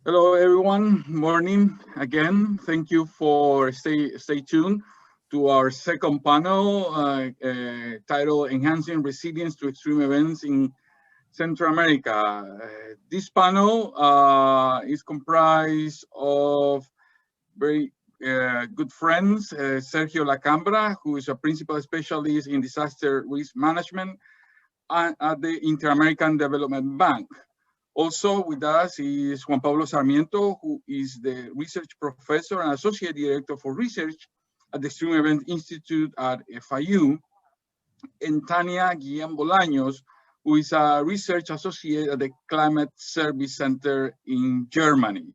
Hello, everyone. Morning again. Thank you for stay tuned to our second panel titled "Enhancing Resilience to Extreme Events in Central America." This panel is comprised of very good friends, Sergio Lacambra, who is a principal specialist in disaster risk management at the Inter-American Development Bank. Also with us is Juan Pablo Sarmiento, who is the research professor and associate director for research at the Extreme Event Institute at FIU, and Tania Guillén Bolaños, who is a research associate at the Climate Service Center in Germany.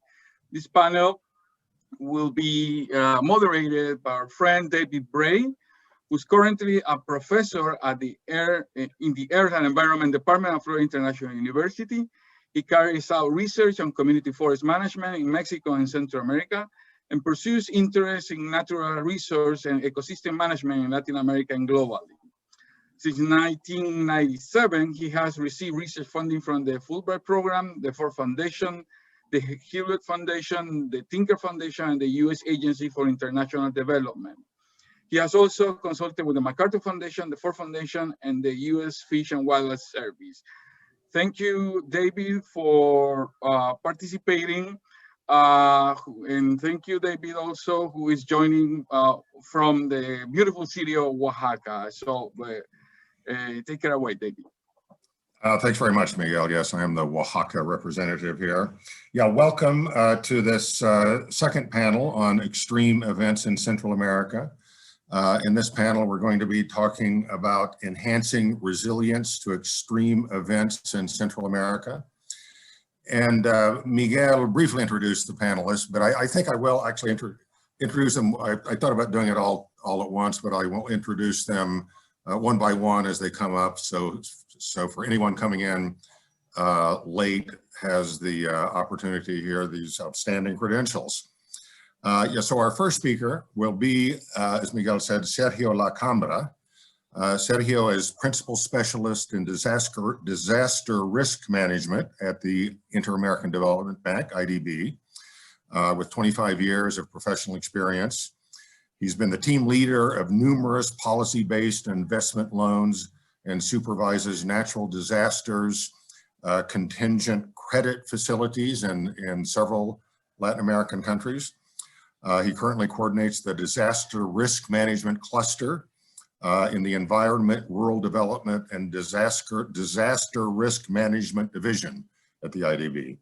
This panel will be moderated by our friend David Bray, who's currently a professor at in the Earth and Environment Department of Florida International University. He carries out research on community forest management in Mexico and Central America and pursues interests in natural resource and ecosystem management in Latin America and globally. Since 1997, he has received research funding from the Fulbright Program, the Ford Foundation, the Hewlett Foundation, the Tinker Foundation, and the U.S. Agency for International Development. He has also consulted with the MacArthur Foundation, the Ford Foundation, and the U.S. Fish and Wildlife Service. Thank you, David, for participating. And thank you, David, also, who is joining from the beautiful city of Oaxaca. So take it away, David. Thanks very much, Miguel. Yes, I am the Oaxaca representative here. Yeah, welcome to this second panel on extreme events in Central America. In this panel, we're going to be talking about enhancing resilience to extreme events in Central America. And Miguel briefly introduced the panelists, but I think I will actually introduce them. I thought about doing it all at once, but I will introduce them one by one as they come up. So for anyone coming in late has the opportunity to hear these outstanding credentials. So our first speaker will be, as Miguel said, Sergio Lacambra. Sergio is principal specialist in disaster risk management at the Inter-American Development Bank, IDB, with 25 years of professional experience. He's been the team leader of numerous policy-based investment loans and supervises natural disasters, contingent credit facilities in several Latin American countries. He currently coordinates the Disaster Risk Management Cluster in the Environment, Rural Development, and Disaster Risk Management Division at the IDB.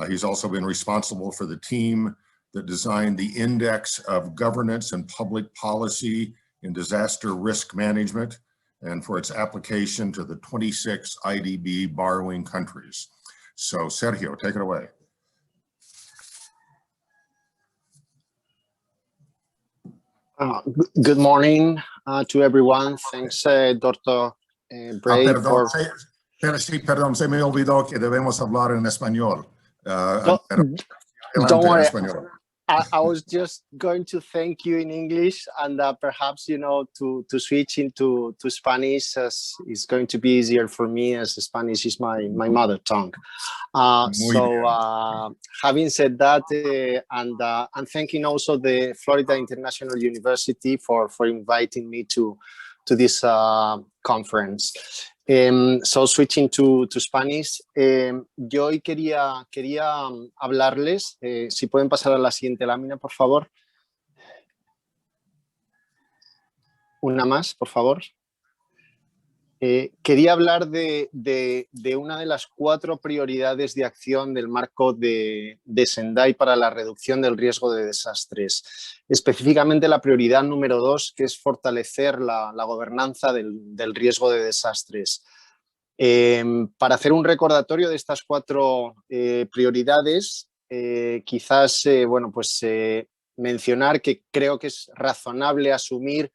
He's also been responsible for the team that designed the Index of Governance and Public Policy in Disaster Risk Management and for its application to the 26 IDB borrowing countries. So Sergio, take it away. Good morning to everyone. Thanks, Dr. Bray. Perdón, se me olvidó que debemos hablar en español. Don't worry. I was just going to thank you in English, and perhaps, you know, to switch into Spanish as it's going to be easier for me, as Spanish is my mother tongue. Having said that, and thanking also the Florida International University for inviting me to this conference. So switching to Spanish, yo hoy quería hablarles, si pueden pasar a la siguiente lámina, por favor. Una más, por favor. Quería hablar de una de las 4 prioridades de acción del marco de Sendai para la reducción del riesgo de desastres. Específicamente la prioridad número 2, que es fortalecer la gobernanza del riesgo de desastres. Para hacer un recordatorio de estas 4 prioridades, quizás mencionar que creo que es razonable asumir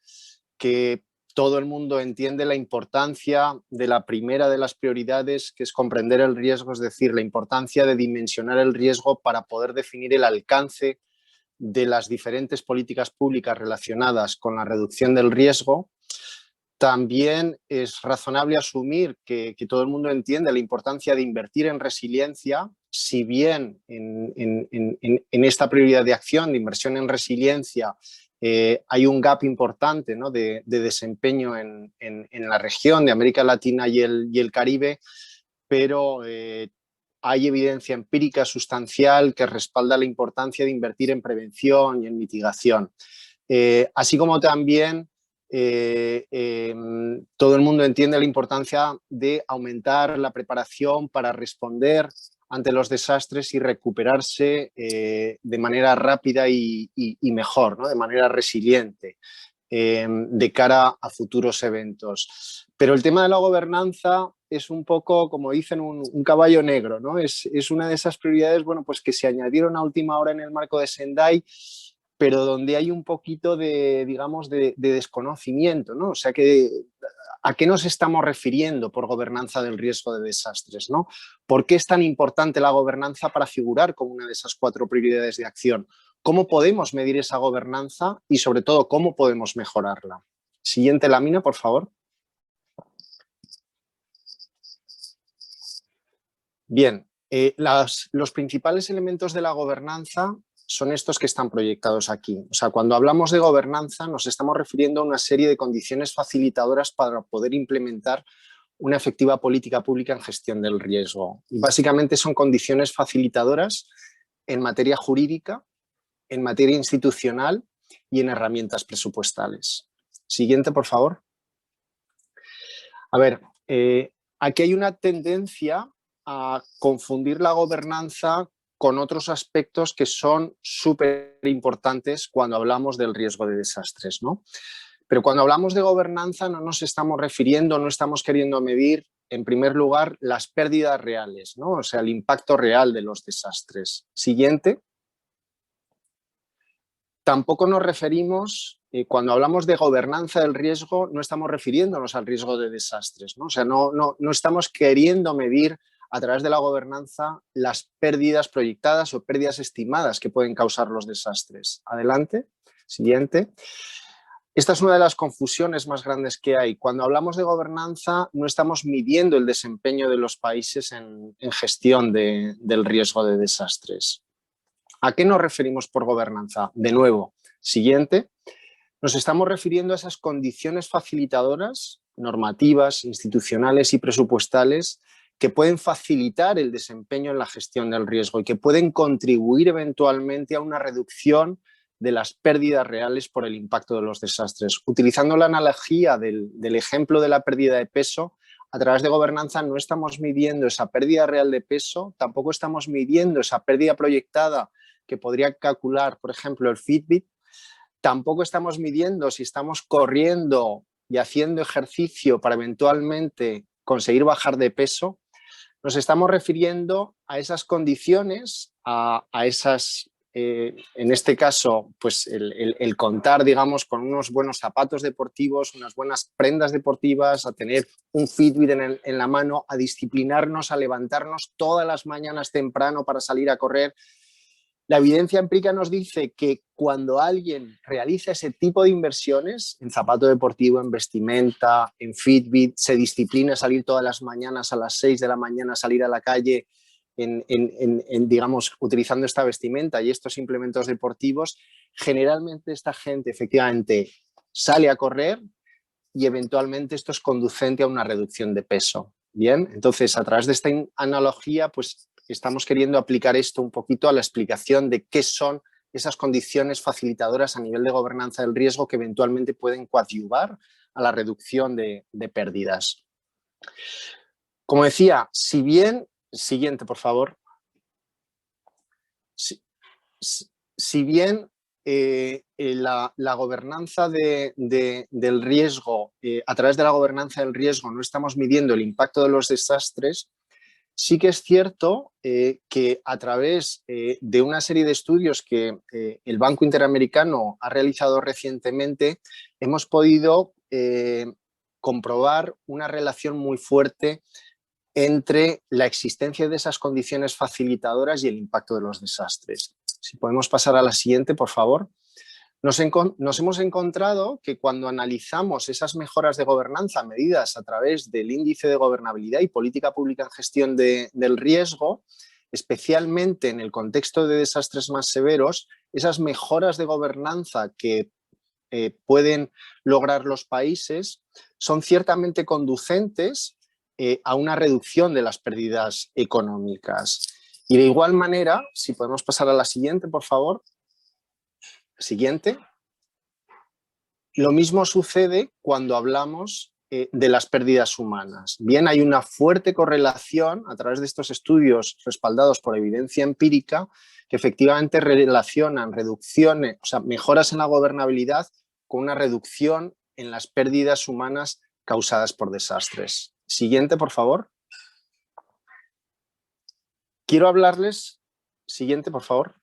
que todo el mundo entiende la importancia de la primera de las prioridades, que es comprender el riesgo, es decir, la importancia de dimensionar el riesgo para poder definir el alcance de las diferentes políticas públicas relacionadas con la reducción del riesgo. También es razonable asumir que todo el mundo entiende la importancia de invertir en resiliencia, si bien en esta prioridad de acción de inversión en resiliencia hay un gap importante, ¿no?, de desempeño en la región de América Latina y el Caribe, pero hay evidencia empírica sustancial que respalda la importancia de invertir en prevención y en mitigación. Así como también todo el mundo entiende la importancia de aumentar la preparación para responder ante los desastres y recuperarse de manera rápida y mejor, ¿no?, de manera resiliente de cara a futuros eventos. Pero el tema de la gobernanza es un poco, como dicen, un caballo negro, ¿no? Es una de esas prioridades, bueno, pues que se añadieron a última hora en el marco de Sendai, pero donde hay un poquito de, digamos, de desconocimiento, ¿no? O sea, ¿a qué nos estamos refiriendo por gobernanza del riesgo de desastres, ¿no? ¿Por qué es tan importante la gobernanza para figurar como una de esas 4 prioridades de acción? ¿Cómo podemos medir esa gobernanza y, sobre todo, cómo podemos mejorarla? Siguiente lámina, por favor. Bien, los principales elementos de la gobernanza son estos que están proyectados aquí. O sea, cuando hablamos de gobernanza nos estamos refiriendo a una serie de condiciones facilitadoras para poder implementar una efectiva política pública en gestión del riesgo. Y básicamente son condiciones facilitadoras en materia jurídica, en materia institucional y en herramientas presupuestales. Siguiente, por favor. A ver, aquí hay una tendencia a confundir la gobernanza con otros aspectos que son súper importantes cuando hablamos del riesgo de desastres, ¿no? Pero cuando hablamos de gobernanza no nos estamos refiriendo, no estamos queriendo medir, en primer lugar, las pérdidas reales, ¿no? O sea, el impacto real de los desastres. Siguiente. Tampoco nos referimos, cuando hablamos de gobernanza del riesgo, no estamos refiriéndonos al riesgo de desastres, ¿no? O sea, no estamos queriendo medir a través de la gobernanza las pérdidas proyectadas o pérdidas estimadas que pueden causar los desastres. Adelante, siguiente. Esta es una de las confusiones más grandes que hay. Cuando hablamos de gobernanza no estamos midiendo el desempeño de los países en gestión del riesgo de desastres. ¿A qué nos referimos por gobernanza? De nuevo, siguiente. Nos estamos refiriendo a esas condiciones facilitadoras, normativas, institucionales y presupuestales que pueden facilitar el desempeño en la gestión del riesgo y que pueden contribuir eventualmente a una reducción de las pérdidas reales por el impacto de los desastres. Utilizando la analogía del ejemplo de la pérdida de peso, a través de gobernanza no estamos midiendo esa pérdida real de peso, tampoco estamos midiendo esa pérdida proyectada que podría calcular, por ejemplo, el Fitbit, tampoco estamos midiendo si estamos corriendo y haciendo ejercicio para eventualmente conseguir bajar de peso. Nos estamos refiriendo a esas condiciones, a esas, en este caso, pues el contar, digamos, con unos buenos zapatos deportivos, unas buenas prendas deportivas, a tener un Fitbit en la mano, a disciplinarnos, a levantarnos todas las mañanas temprano para salir a correr. La evidencia empírica nos dice que cuando alguien realiza ese tipo de inversiones, en zapato deportivo, en vestimenta, en Fitbit, se disciplina a salir todas las mañanas a las 6 de la mañana, salir a la calle digamos, utilizando esta vestimenta y estos implementos deportivos, generalmente esta gente efectivamente sale a correr y eventualmente esto es conducente a una reducción de peso. Bien, entonces a través de esta analogía, pues estamos queriendo aplicar esto un poquito a la explicación de qué son esas condiciones facilitadoras a nivel de gobernanza del riesgo que eventualmente pueden coadyuvar a la reducción de pérdidas. Como decía, si bien, siguiente por favor, si bien la gobernanza del riesgo, a través de la gobernanza del riesgo no estamos midiendo el impacto de los desastres, sí que es cierto que a través de una serie de estudios que el Banco Interamericano ha realizado recientemente, hemos podido comprobar una relación muy fuerte entre la existencia de esas condiciones facilitadoras y el impacto de los desastres. Si podemos pasar a la siguiente, por favor. Nos hemos encontrado que cuando analizamos esas mejoras de gobernanza medidas a través del índice de gobernabilidad y política pública en gestión del riesgo, especialmente en el contexto de desastres más severos, esas mejoras de gobernanza que pueden lograr los países son ciertamente conducentes a una reducción de las pérdidas económicas. Y de igual manera, si podemos pasar a la siguiente, por favor. Siguiente. Lo mismo sucede cuando hablamos de las pérdidas humanas. Bien, hay una fuerte correlación a través de estos estudios respaldados por evidencia empírica que efectivamente relacionan reducciones, o sea, mejoras en la gobernabilidad con una reducción en las pérdidas humanas causadas por desastres. Siguiente, por favor. Quiero hablarles, siguiente, por favor.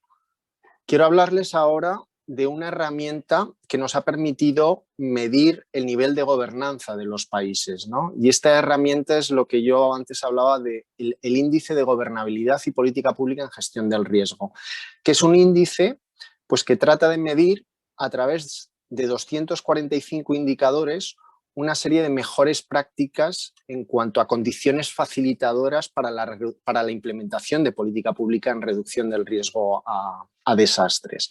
Quiero hablarles ahora de una herramienta que nos ha permitido medir el nivel de gobernanza de los países, ¿no? Y esta herramienta es lo que yo antes hablaba de el índice de gobernabilidad y política pública en gestión del riesgo, que es un índice pues, que trata de medir a través de 245 indicadores una serie de mejores prácticas en cuanto a condiciones facilitadoras para la implementación de política pública en reducción del riesgo a desastres.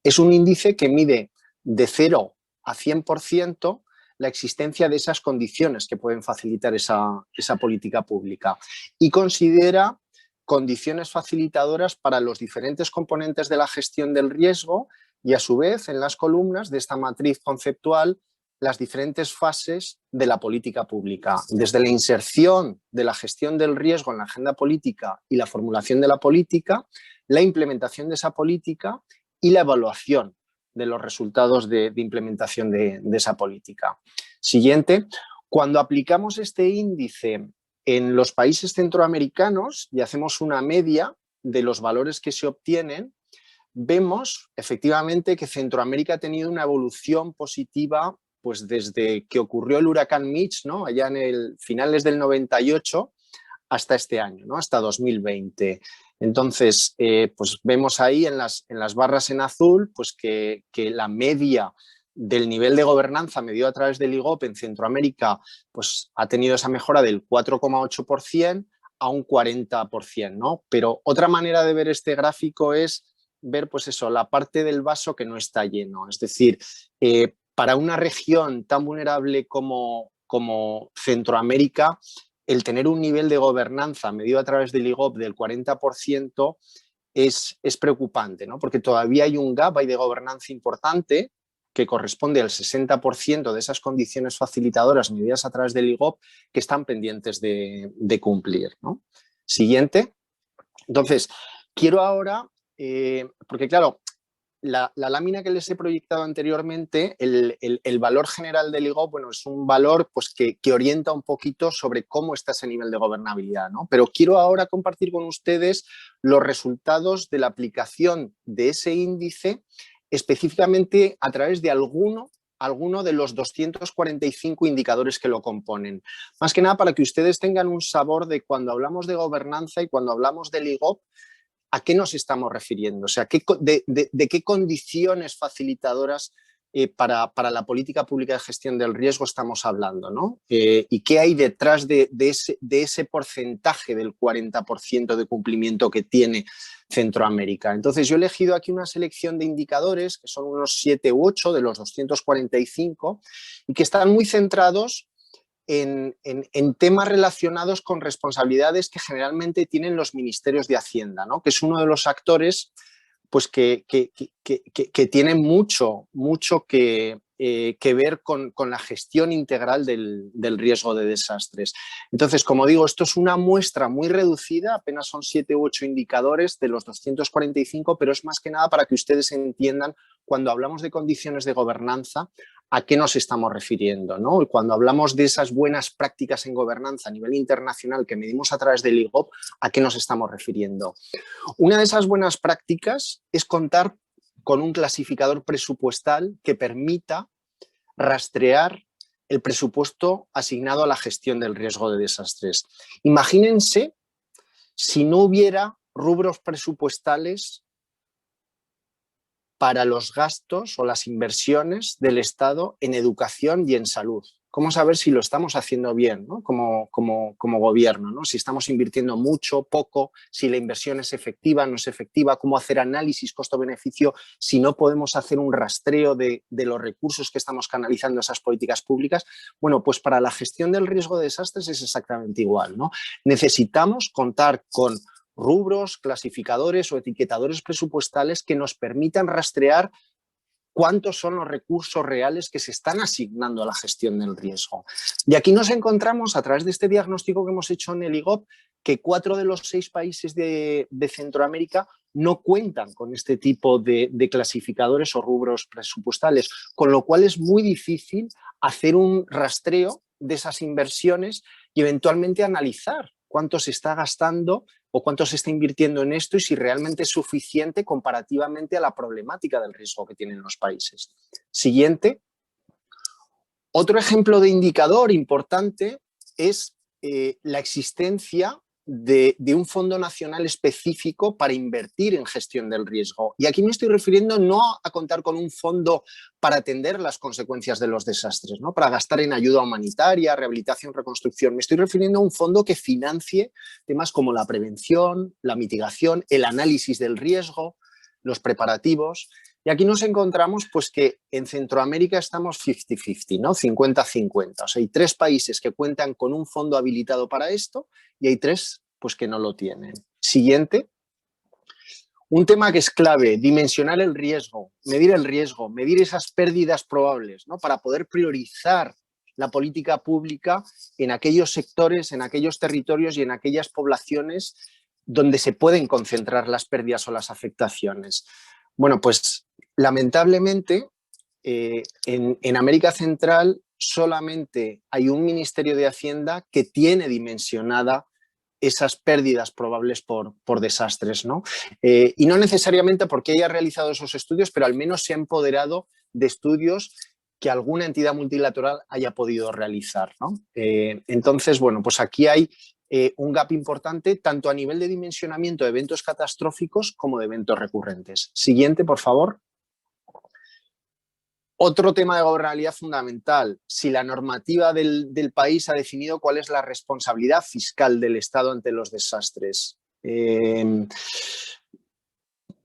Es un índice que mide de 0 a 100% la existencia de esas condiciones que pueden facilitar esa política pública y considera condiciones facilitadoras para los diferentes componentes de la gestión del riesgo y a su vez en las columnas de esta matriz conceptual las diferentes fases de la política pública, desde la inserción de la gestión del riesgo en la agenda política y la formulación de la política, la implementación de esa política y la evaluación de los resultados de implementación de esa política. Siguiente, cuando aplicamos este índice en los países centroamericanos y hacemos una media de los valores que se obtienen, vemos efectivamente que Centroamérica ha tenido una evolución positiva pues desde que ocurrió el huracán Mitch, ¿no? Allá en el finales del 98 hasta este año, ¿no? Hasta 2020. Entonces, pues vemos ahí en las barras en azul pues que la media del nivel de gobernanza medido a través del IGOP en Centroamérica pues ha tenido esa mejora del 4,8% a un 40%, ¿no? Pero otra manera de ver este gráfico es ver pues eso, la parte del vaso que no está lleno, es decir, para una región tan vulnerable como Centroamérica, el tener un nivel de gobernanza medido a través del IGOP del 40% es preocupante, ¿no? Porque todavía hay un gap ahí de gobernanza importante que corresponde al 60% de esas condiciones facilitadoras medidas a través del IGOP que están pendientes de cumplir, ¿no? Siguiente. Entonces, quiero ahora, porque claro, la lámina que les he proyectado anteriormente, el valor general del IGOP, bueno, es un valor pues, que orienta un poquito sobre cómo está ese nivel de gobernabilidad, ¿no? Pero quiero ahora compartir con ustedes los resultados de la aplicación de ese índice específicamente a través de alguno de los 245 indicadores que lo componen. Más que nada para que ustedes tengan un sabor de cuando hablamos de gobernanza y cuando hablamos del IGOP, ¿a qué nos estamos refiriendo? O sea, ¿de qué condiciones facilitadoras para la política pública de gestión del riesgo estamos hablando, ¿no? ¿Y qué hay detrás de ese porcentaje del 40% de cumplimiento que tiene Centroamérica? Entonces, yo he elegido aquí una selección de indicadores, que son unos 7 u 8 de los 245, y que están muy centrados en temas relacionados con responsabilidades que generalmente tienen los ministerios de Hacienda, ¿no? Que es uno de los actores pues, que tienen mucho que ver con la gestión integral del riesgo de desastres. Entonces, como digo, esto es una muestra muy reducida, apenas son 7 u 8 indicadores de los 245, pero es más que nada para que ustedes entiendan cuando hablamos de condiciones de gobernanza, ¿a qué nos estamos refiriendo, ¿no? Y cuando hablamos de esas buenas prácticas en gobernanza a nivel internacional que medimos a través del IGOP, ¿a qué nos estamos refiriendo? Una de esas buenas prácticas es contar con un clasificador presupuestal que permita rastrear el presupuesto asignado a la gestión del riesgo de desastres. Imagínense si no hubiera rubros presupuestales para los gastos o las inversiones del Estado en educación y en salud. ¿Cómo saber si lo estamos haciendo bien, ¿no? como gobierno, ¿no? Si estamos invirtiendo mucho, poco, si la inversión es efectiva, no es efectiva, cómo hacer análisis costo-beneficio, si no podemos hacer un rastreo de los recursos que estamos canalizando a esas políticas públicas. Bueno, pues para la gestión del riesgo de desastres es exactamente igual, ¿no? Necesitamos contar con rubros, clasificadores o etiquetadores presupuestales que nos permitan rastrear cuántos son los recursos reales que se están asignando a la gestión del riesgo. Y aquí nos encontramos, a través de este diagnóstico que hemos hecho en el IGOP, que 4 de los 6 países de Centroamérica no cuentan con este tipo de clasificadores o rubros presupuestales, con lo cual es muy difícil hacer un rastreo de esas inversiones y eventualmente analizar cuánto se está gastando o cuánto se está invirtiendo en esto y si realmente es suficiente comparativamente a la problemática del riesgo que tienen los países. Siguiente. Otro ejemplo de indicador importante es la existencia de un fondo nacional específico para invertir en gestión del riesgo. Y aquí me estoy refiriendo no a contar con un fondo para atender las consecuencias de los desastres, ¿no? Para gastar en ayuda humanitaria, rehabilitación, reconstrucción. Me estoy refiriendo a un fondo que financie temas como la prevención, la mitigación, el análisis del riesgo, los preparativos. Y aquí nos encontramos pues, que en Centroamérica estamos 50-50, ¿no? 50-50. O sea, hay 3 países que cuentan con un fondo habilitado para esto y hay 3 pues, que no lo tienen. Siguiente. Un tema que es clave, dimensionar el riesgo, medir esas pérdidas probables, ¿no? Para poder priorizar la política pública en aquellos sectores, en aquellos territorios y en aquellas poblaciones donde se pueden concentrar las pérdidas o las afectaciones. Bueno, pues lamentablemente en América Central solamente hay un Ministerio de Hacienda que tiene dimensionada esas pérdidas probables por desastres, ¿no? Y no necesariamente porque haya realizado esos estudios, pero al menos se ha empoderado de estudios que alguna entidad multilateral haya podido realizar, ¿no? Entonces, bueno, pues aquí hay un gap importante tanto a nivel de dimensionamiento de eventos catastróficos como de eventos recurrentes. Siguiente, por favor. Otro tema de gobernabilidad fundamental, si la normativa del país ha definido cuál es la responsabilidad fiscal del Estado ante los desastres.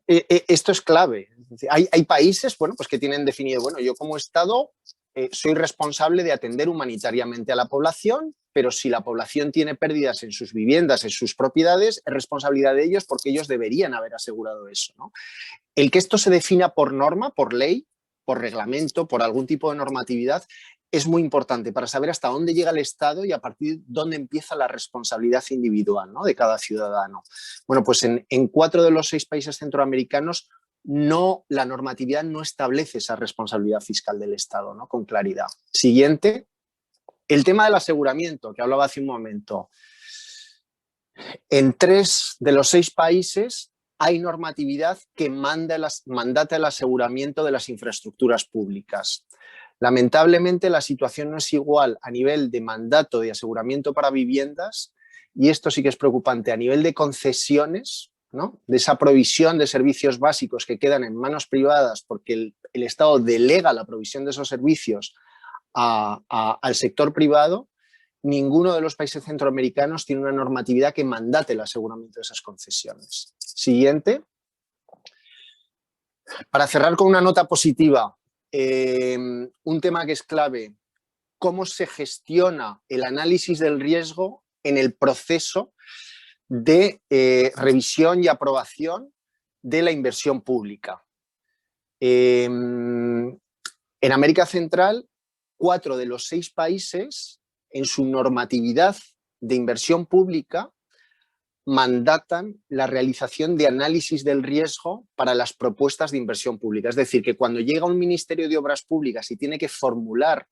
Esto es clave. Hay países, bueno, pues que tienen definido, bueno, yo como Estado soy responsable de atender humanitariamente a la población, pero si la población tiene pérdidas en sus viviendas, en sus propiedades, es responsabilidad de ellos porque ellos deberían haber asegurado eso, ¿no? El que esto se defina por norma, por ley, por reglamento, por algún tipo de normatividad, es muy importante para saber hasta dónde llega el Estado y a partir de dónde empieza la responsabilidad individual, ¿no? De cada ciudadano. Bueno, pues en 4 de los 6 países centroamericanos la normatividad no establece esa responsabilidad fiscal del Estado, ¿no? Con claridad. Siguiente. El tema del aseguramiento, que hablaba hace un momento. En 3 de los 6 países hay normatividad que mandata el aseguramiento de las infraestructuras públicas. Lamentablemente la situación no es igual a nivel de mandato de aseguramiento para viviendas y esto sí que es preocupante a nivel de concesiones, ¿no? De esa provisión de servicios básicos que quedan en manos privadas porque el Estado delega la provisión de esos servicios al sector privado. Ninguno de los países centroamericanos tiene una normatividad que mandate el aseguramiento de esas concesiones. Siguiente. Para cerrar con una nota positiva, un tema que es clave, cómo se gestiona el análisis del riesgo en el proceso de revisión y aprobación de la inversión pública. En América Central, 4 de los 6 países en su normatividad de inversión pública mandatan la realización de análisis del riesgo para las propuestas de inversión pública. Es decir, que cuando llega un Ministerio de Obras Públicas y tiene que formular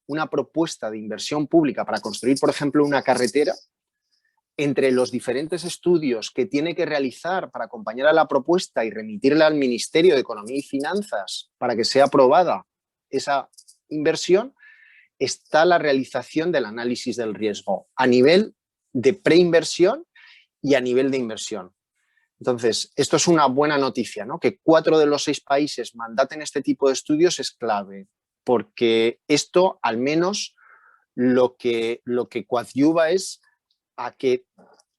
una propuesta de inversión pública para construir, por ejemplo, una carretera, entre los diferentes estudios que tiene que realizar para acompañar a la propuesta y remitirla al Ministerio de Economía y Finanzas para que sea aprobada esa inversión, está la realización del análisis del riesgo a nivel de preinversión y a nivel de inversión. Entonces, esto es una buena noticia, ¿no? Que 4 de los 6 países mandaten este tipo de estudios es clave, porque esto al menos lo que coadyuva es a que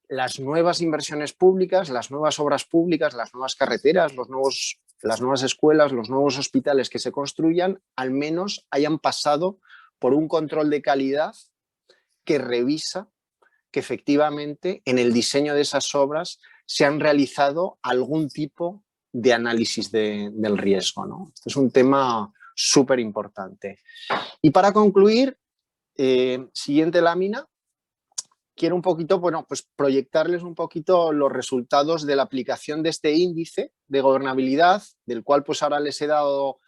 las nuevas inversiones públicas, las nuevas obras públicas, las nuevas carreteras, las nuevas escuelas, los nuevos hospitales que se construyan, al menos hayan pasado por un control de calidad que revisa que efectivamente en el diseño de esas obras se han realizado algún tipo de análisis del riesgo, ¿no? Es un tema súper importante. Y para concluir, siguiente lámina, quiero un poquito, bueno, pues proyectarles un poquito los resultados de la aplicación de este índice de gobernabilidad, del cual pues ahora les he dado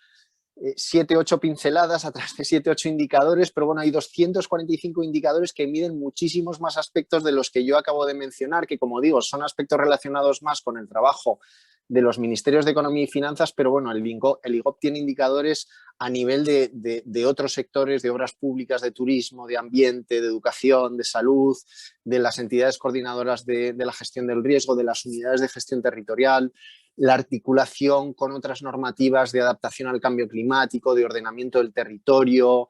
7, 8 pinceladas a través de 7, 8 indicadores, pero bueno, hay 245 indicadores que miden muchísimos más aspectos de los que yo acabo de mencionar, que como digo, son aspectos relacionados más con el trabajo de los ministerios de Economía y Finanzas, pero bueno, el IGOB tiene indicadores a nivel de otros sectores, de obras públicas, de turismo, de ambiente, de educación, de salud, de las entidades coordinadoras de la gestión del riesgo, de las unidades de gestión territorial, la articulación con otras normativas de adaptación al cambio climático, de ordenamiento del territorio,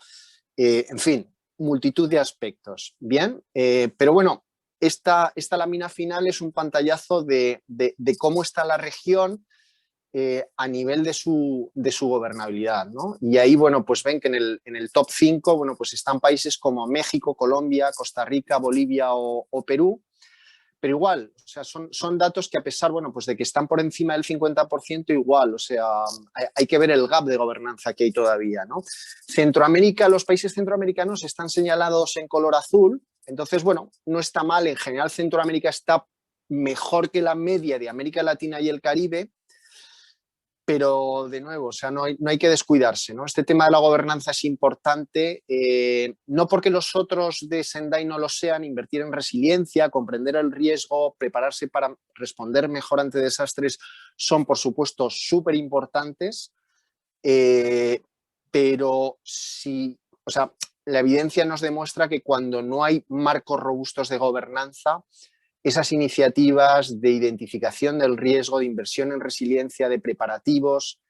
en fin, multitud de aspectos. Bien, pero bueno, esta lámina final es un pantallazo de cómo está la región a nivel de su gobernabilidad, ¿no? Y ahí, bueno, pues ven que en el top 5, bueno, pues están países como México, Colombia, Costa Rica, Bolivia o Perú. Pero igual, o sea, son datos que a pesar, bueno, pues de que están por encima del 50%, igual, o sea, hay que ver el gap de gobernanza que hay todavía, ¿no? Centroamérica, los países centroamericanos están señalados en color azul, entonces, bueno, no está mal, en general Centroamérica está mejor que la media de América Latina y el Caribe, pero de nuevo, o sea, no hay que descuidarse, ¿no? Este tema de la gobernanza es importante, no porque los otros de Sendai no lo sean, invertir en resiliencia, comprender el riesgo, prepararse para responder mejor ante desastres son, por supuesto, súper importantes, pero sí, o sea, la evidencia nos demuestra que cuando no hay marcos robustos de gobernanza, esas iniciativas de identificación del riesgo, de inversión en resiliencia, de preparativos,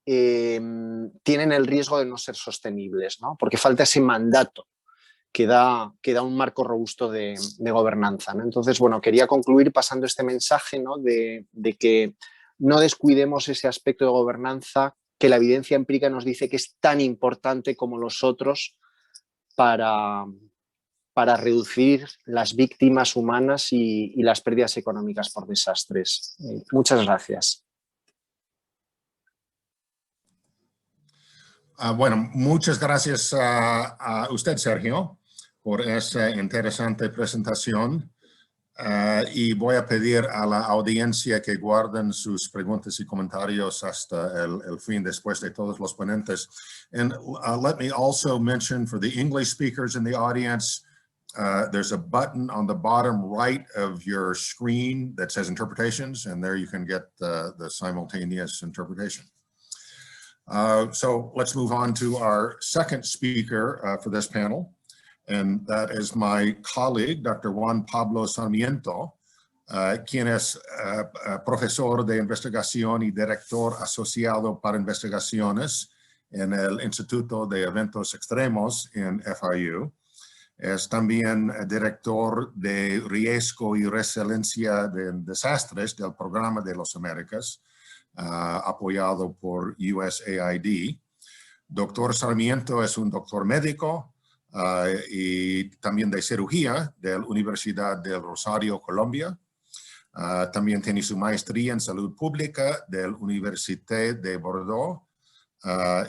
tienen el riesgo de no ser sostenibles, ¿no? Porque falta ese mandato que da un marco robusto de gobernanza, ¿no? Entonces, bueno, quería concluir pasando este mensaje, ¿no? de que no descuidemos ese aspecto de gobernanza que la evidencia empírica nos dice que es tan importante como los otros para reducir las víctimas humanas y las pérdidas económicas por desastres. Muchas gracias. Bueno, muchas gracias a usted, Sergio, por esa interesante presentación. Y voy a pedir a la audiencia que guarden sus preguntas y comentarios hasta el fin, después de todos los ponentes. And let me also mention for the English speakers in the audience, there's a button on the bottom right of your screen that says interpretations, and there you can get the simultaneous interpretation. So let's move on to our second speaker for this panel. And that is my colleague, Dr. Juan Pablo Sarmiento, quien es profesor de investigación y director asociado para investigaciones en el Instituto de Eventos Extremos en FIU. Es también director de riesgo y resiliencia de desastres del Programa de las Américas, apoyado por USAID. Doctor Sarmiento es un doctor médico, y también de cirugía de la Universidad del Rosario, Colombia. También tiene su maestría en salud pública de la Université de Bordeaux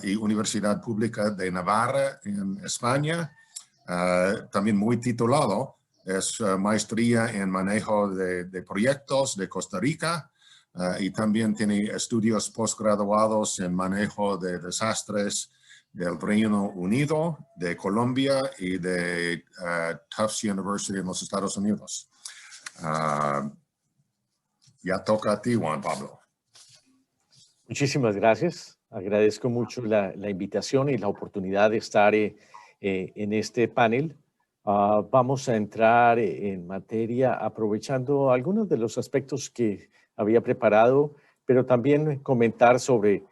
y Universidad Pública de Navarra en España. También muy titulado, es maestría en manejo de proyectos de Costa Rica y también tiene estudios postgraduados en manejo de desastres del Reino Unido, de Colombia y de Tufts University en los Estados Unidos. Ya toca a ti, Juan Pablo. Muchísimas gracias. Agradezco mucho la invitación y la oportunidad de estar en este panel. Vamos a entrar en materia aprovechando algunos de los aspectos que había preparado, pero también comentar sobre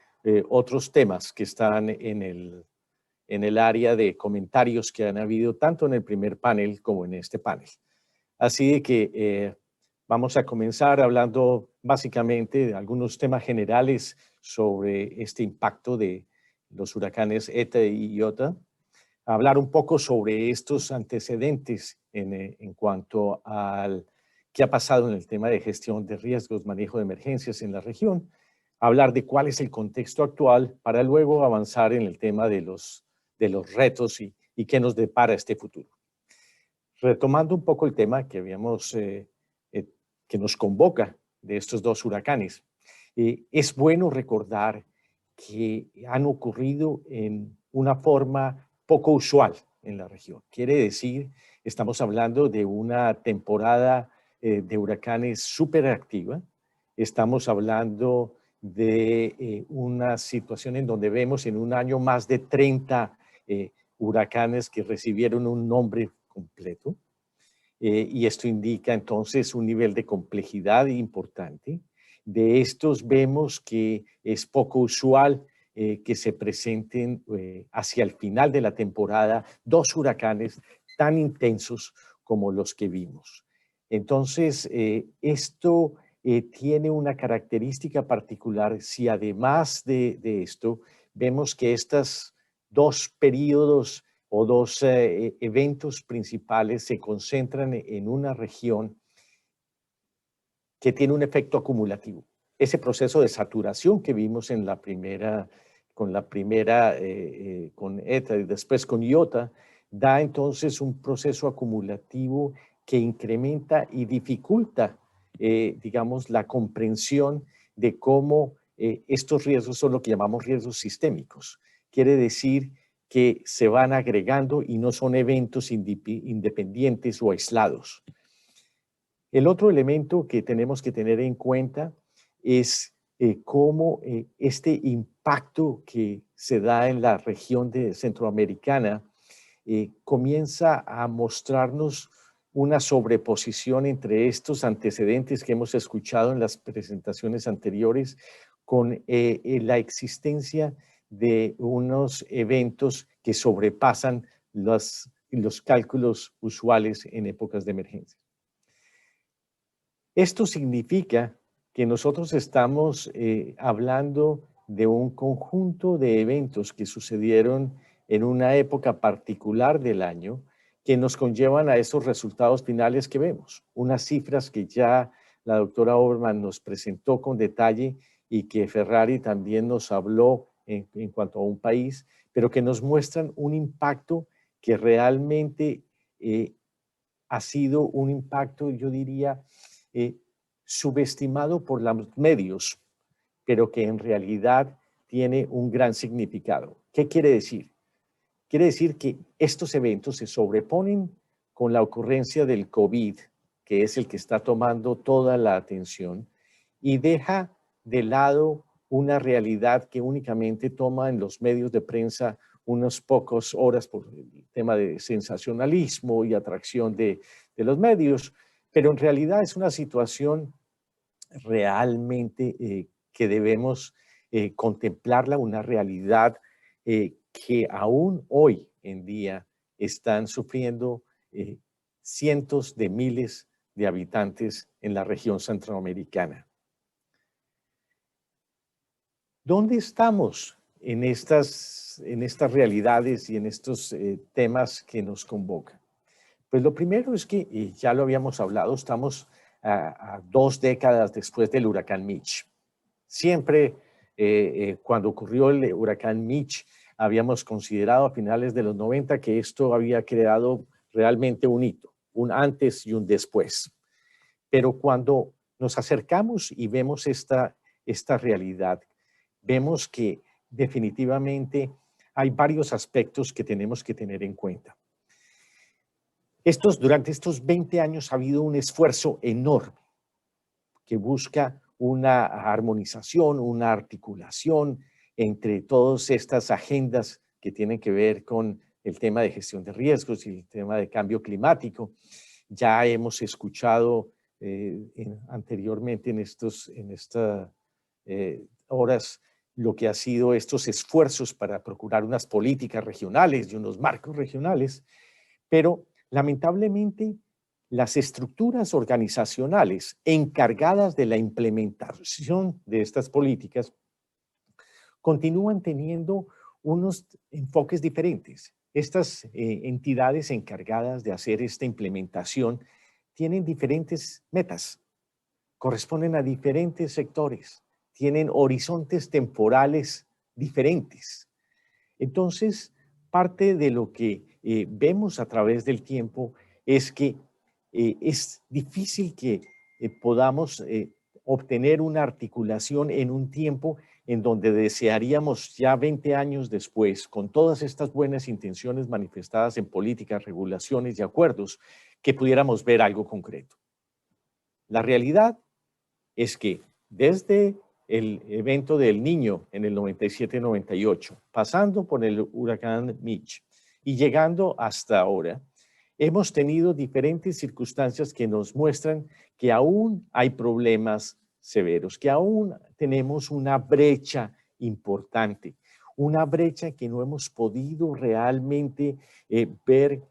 otros temas que están en el área de comentarios que han habido tanto en el primer panel como en este panel. Así de que vamos a comenzar hablando básicamente de algunos temas generales sobre este impacto de los huracanes ETA y IOTA. Hablar un poco sobre estos antecedentes en cuanto al qué ha pasado en el tema de gestión de riesgos, manejo de emergencias en la región. Hablar de cuál es el contexto actual para luego avanzar en el tema de los retos y qué nos depara este futuro. Retomando un poco el tema que que nos convoca de estos dos huracanes, es bueno recordar que han ocurrido en una forma poco usual en la región. Quiere decir, estamos hablando de una temporada de huracanes súper activa. Estamos hablando de una situación en donde vemos en un año más de 30 huracanes que recibieron un nombre completo. Y esto indica entonces un nivel de complejidad importante. De estos vemos que es poco usual que se presenten hacia el final de la temporada dos huracanes tan intensos como los que vimos. Entonces, esto tiene una característica particular si además de esto vemos que estos dos periodos o dos eventos principales se concentran en una región que tiene un efecto acumulativo. Ese proceso de saturación que vimos en la primera, con ETA y después con IOTA, da entonces un proceso acumulativo que incrementa y dificulta, digamos, la comprensión de cómo estos riesgos son lo que llamamos riesgos sistémicos. Quiere decir que se van agregando y no son eventos independientes o aislados. El otro elemento que tenemos que tener en cuenta es cómo este impacto que se da en la región centroamericana comienza a mostrarnos una sobreposición entre estos antecedentes que hemos escuchado en las presentaciones anteriores con la existencia de unos eventos que sobrepasan los cálculos usuales en épocas de emergencia. Esto significa que nosotros estamos hablando de un conjunto de eventos que sucedieron en una época particular del año que nos conllevan a esos resultados finales que vemos. Unas cifras que ya la doctora Oberman nos presentó con detalle y que Ferrari también nos habló en cuanto a un país, pero que nos muestran un impacto que realmente ha sido un impacto, yo diría, subestimado por los medios, pero que en realidad tiene un gran significado. ¿Qué quiere decir? Quiere decir que estos eventos se sobreponen con la ocurrencia del COVID, que es el que está tomando toda la atención, y deja de lado una realidad que únicamente toma en los medios de prensa unas pocas horas por el tema de sensacionalismo y atracción de los medios, pero en realidad es una situación realmente que debemos contemplarla, una realidad que aún hoy en día están sufriendo cientos de miles de habitantes en la región centroamericana. ¿Dónde estamos en estas realidades y en estos temas que nos convocan? Pues lo primero es que, ya lo habíamos hablado, estamos a 2 décadas después del huracán Mitch. Siempre cuando ocurrió el huracán Mitch, habíamos considerado a finales de los 90 que esto había creado realmente un hito, un antes y un después. Pero cuando nos acercamos y vemos esta realidad, vemos que definitivamente hay varios aspectos que tenemos que tener en cuenta. Durante estos 20 años ha habido un esfuerzo enorme que busca una armonización, una articulación entre todas estas agendas que tienen que ver con el tema de gestión de riesgos y el tema de cambio climático. Ya hemos escuchado anteriormente en estas horas lo que ha sido estos esfuerzos para procurar unas políticas regionales y unos marcos regionales, pero lamentablemente las estructuras organizacionales encargadas de la implementación de estas políticas continúan teniendo unos enfoques diferentes. Estas entidades encargadas de hacer esta implementación tienen diferentes metas, corresponden a diferentes sectores, tienen horizontes temporales diferentes. Entonces, parte de lo que vemos a través del tiempo es que es difícil que podamos obtener una articulación en un tiempo en donde desearíamos ya 20 años después, con todas estas buenas intenciones manifestadas en políticas, regulaciones y acuerdos, que pudiéramos ver algo concreto. La realidad es que desde el evento del Niño en el 97-98, pasando por el huracán Mitch y llegando hasta ahora, hemos tenido diferentes circunstancias que nos muestran que aún hay problemas severos, que aún tenemos una brecha importante, una brecha que no hemos podido realmente ver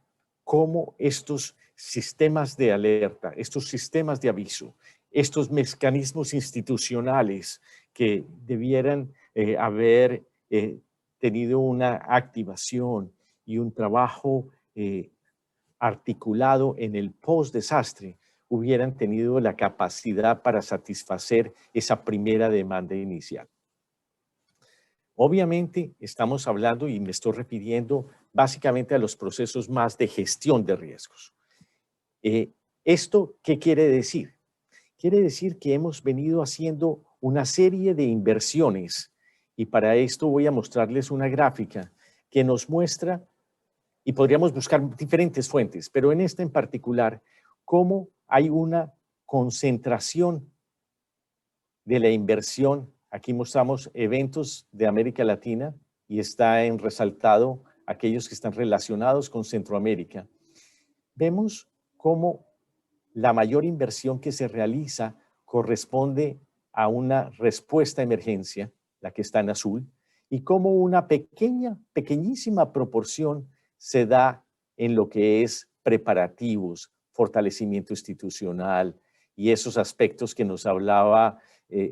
cómo estos sistemas de alerta, estos sistemas de aviso, estos mecanismos institucionales que debieran haber tenido una activación y un trabajo articulado en el post-desastre, hubieran tenido la capacidad para satisfacer esa primera demanda inicial. Obviamente estamos hablando, y me estoy refiriendo básicamente a los procesos más de gestión de riesgos. ¿Esto qué quiere decir? Quiere decir que hemos venido haciendo una serie de inversiones, y para esto voy a mostrarles una gráfica que nos muestra, y podríamos buscar diferentes fuentes, pero en esta en particular, cómo hay una concentración de la inversión. Aquí mostramos eventos de América Latina y está en resaltado aquellos que están relacionados con Centroamérica. Vemos cómo la mayor inversión que se realiza corresponde a una respuesta a emergencia, la que está en azul, y cómo una pequeñísima proporción se da en lo que es preparativos, fortalecimiento institucional y esos aspectos que nos hablaba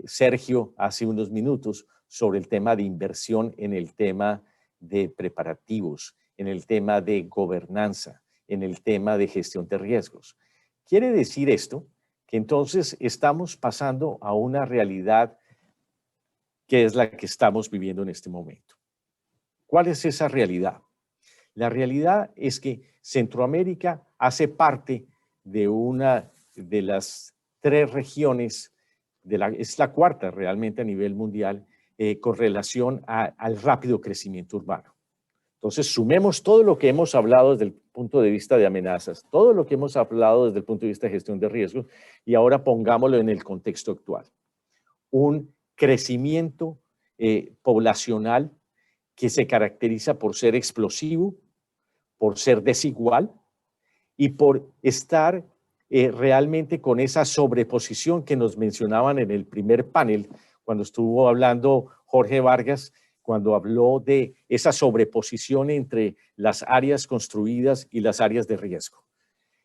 Sergio hace unos minutos sobre el tema de inversión en el tema de preparativos, en el tema de gobernanza, en el tema de gestión de riesgos. Quiere decir esto que entonces estamos pasando a una realidad que es la que estamos viviendo en este momento. ¿Cuál es esa realidad? La realidad es que Centroamérica hace parte de una de las 3 regiones, es la cuarta realmente a nivel mundial, con relación al rápido crecimiento urbano. Entonces, sumemos todo lo que hemos hablado desde el punto de vista de amenazas, todo lo que hemos hablado desde el punto de vista de gestión de riesgos, y ahora pongámoslo en el contexto actual. Un crecimiento poblacional que se caracteriza por ser explosivo, por ser desigual y por estar realmente con esa sobreposición que nos mencionaban en el primer panel, cuando estuvo hablando Jorge Vargas, cuando habló de esa sobreposición entre las áreas construidas y las áreas de riesgo.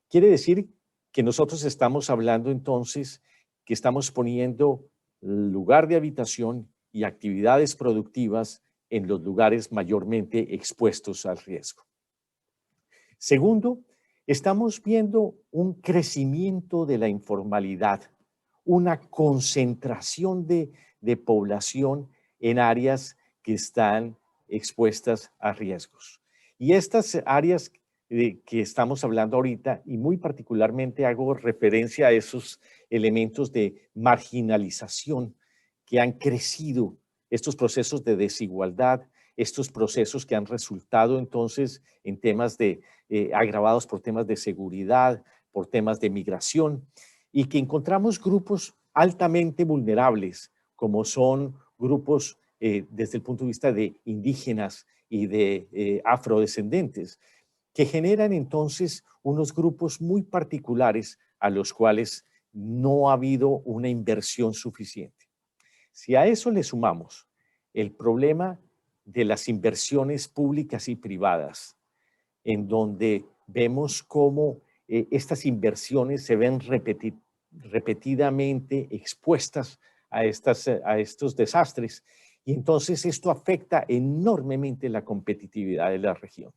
Quiere decir que nosotros estamos hablando entonces que estamos poniendo lugar de habitación y actividades productivas en los lugares mayormente expuestos al riesgo. Segundo, estamos viendo un crecimiento de la informalidad, una concentración de población en áreas que están expuestas a riesgos. Y estas áreas que estamos hablando ahorita, y muy particularmente hago referencia a esos elementos de marginalización que han crecido, estos procesos de desigualdad, estos procesos que han resultado entonces en temas agravados por temas de seguridad, por temas de migración, y que encontramos grupos altamente vulnerables, como son grupos desde el punto de vista de indígenas y de afrodescendentes, que generan entonces unos grupos muy particulares a los cuales no ha habido una inversión suficiente. Si a eso le sumamos el problema de las inversiones públicas y privadas, en donde vemos cómo estas inversiones se ven repetidamente expuestas a estos desastres, y entonces esto afecta enormemente la competitividad de la región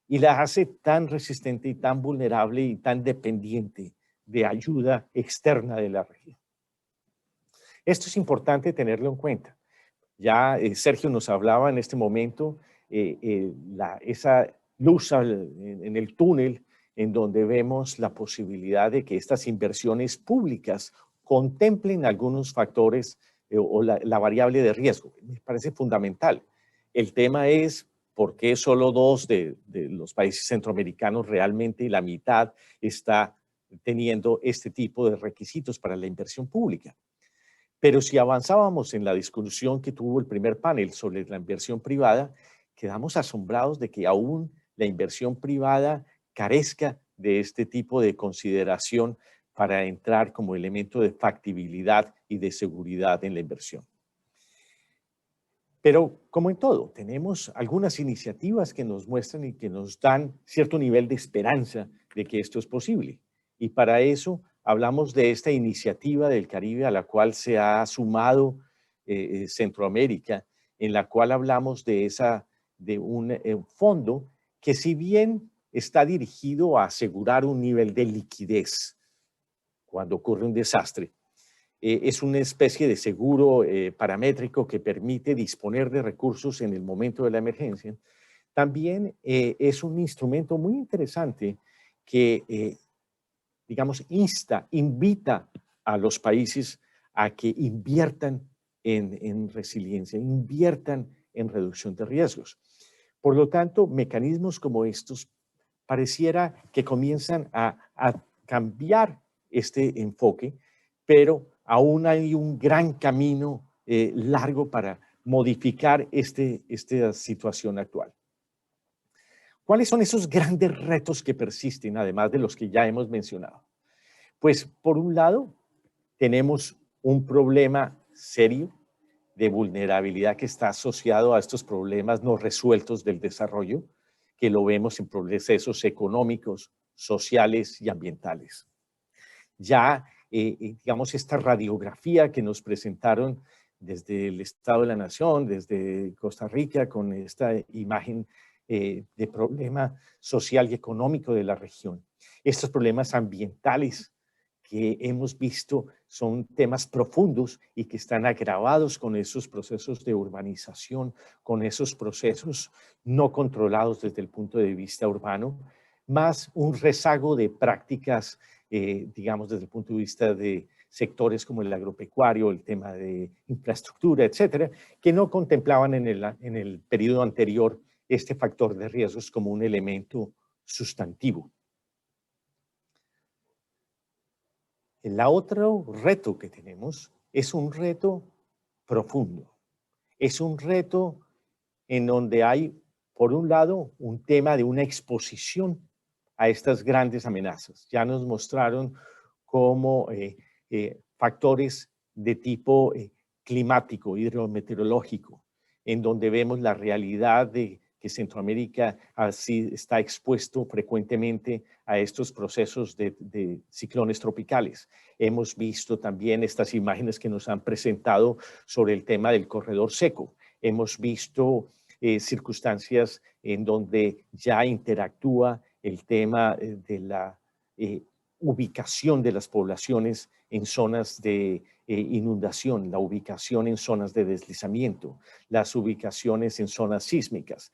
y la hace tan resistente y tan vulnerable y tan dependiente de ayuda externa de la región. Esto es importante tenerlo en cuenta. Ya Sergio nos hablaba en este momento esa luz en el túnel en donde vemos la posibilidad de que estas inversiones públicas contemplen algunos factores o la variable de riesgo. Me parece fundamental. El tema es por qué solo 2 de los países centroamericanos realmente y la mitad está teniendo este tipo de requisitos para la inversión pública. Pero si avanzábamos en la discusión que tuvo el primer panel sobre la inversión privada, quedamos asombrados de que aún la inversión privada carezca de este tipo de consideración para entrar como elemento de factibilidad y de seguridad en la inversión. Pero como en todo, tenemos algunas iniciativas que nos muestran y que nos dan cierto nivel de esperanza de que esto es posible. Y para eso hablamos de esta iniciativa del Caribe a la cual se ha sumado Centroamérica, en la cual hablamos de un fondo que, si bien está dirigido a asegurar un nivel de liquidez cuando ocurre un desastre, es una especie de seguro paramétrico que permite disponer de recursos en el momento de la emergencia. También es un instrumento muy interesante que, digamos, invita a los países a que inviertan en resiliencia, inviertan en reducción de riesgos. Por lo tanto, mecanismos como estos pareciera que comienzan a cambiar este enfoque, pero aún hay un gran camino largo para modificar esta situación actual. ¿Cuáles son esos grandes retos que persisten, además de los que ya hemos mencionado? Pues, por un lado, tenemos un problema serio de vulnerabilidad que está asociado a estos problemas no resueltos del desarrollo, que lo vemos en procesos económicos, sociales y ambientales. Ya, digamos, esta radiografía que nos presentaron desde el Estado de la Nación, desde Costa Rica, con esta imagen de problema social y económico de la región. Estos problemas ambientales que hemos visto son temas profundos y que están agravados con esos procesos de urbanización, con esos procesos no controlados desde el punto de vista urbano, más un rezago de prácticas, digamos, desde el punto de vista de sectores como el agropecuario, el tema de infraestructura, etcétera, que no contemplaban en el periodo anterior este factor de riesgos como un elemento sustantivo. El otro reto que tenemos es un reto profundo. Es un reto en donde hay, por un lado, un tema de una exposición a estas grandes amenazas. Ya nos mostraron cómo factores de tipo climático, hidrometeorológico, en donde vemos la realidad de que Centroamérica así está expuesto frecuentemente a estos procesos de ciclones tropicales. Hemos visto también estas imágenes que nos han presentado sobre el tema del corredor seco. Hemos visto circunstancias en donde ya interactúa el tema de la ubicación de las poblaciones en zonas de inundación, la ubicación en zonas de deslizamiento, las ubicaciones en zonas sísmicas.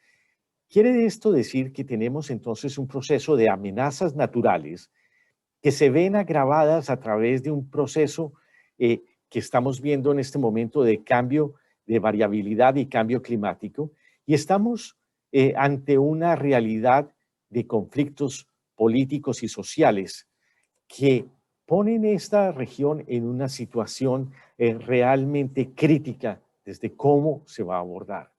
¿Quiere esto decir que tenemos entonces un proceso de amenazas naturales que se ven agravadas a través de un proceso que estamos viendo en este momento de cambio, de variabilidad y cambio climático? Y estamos ante una realidad de conflictos políticos y sociales que ponen esta región en una situación realmente crítica desde cómo se va a abordar.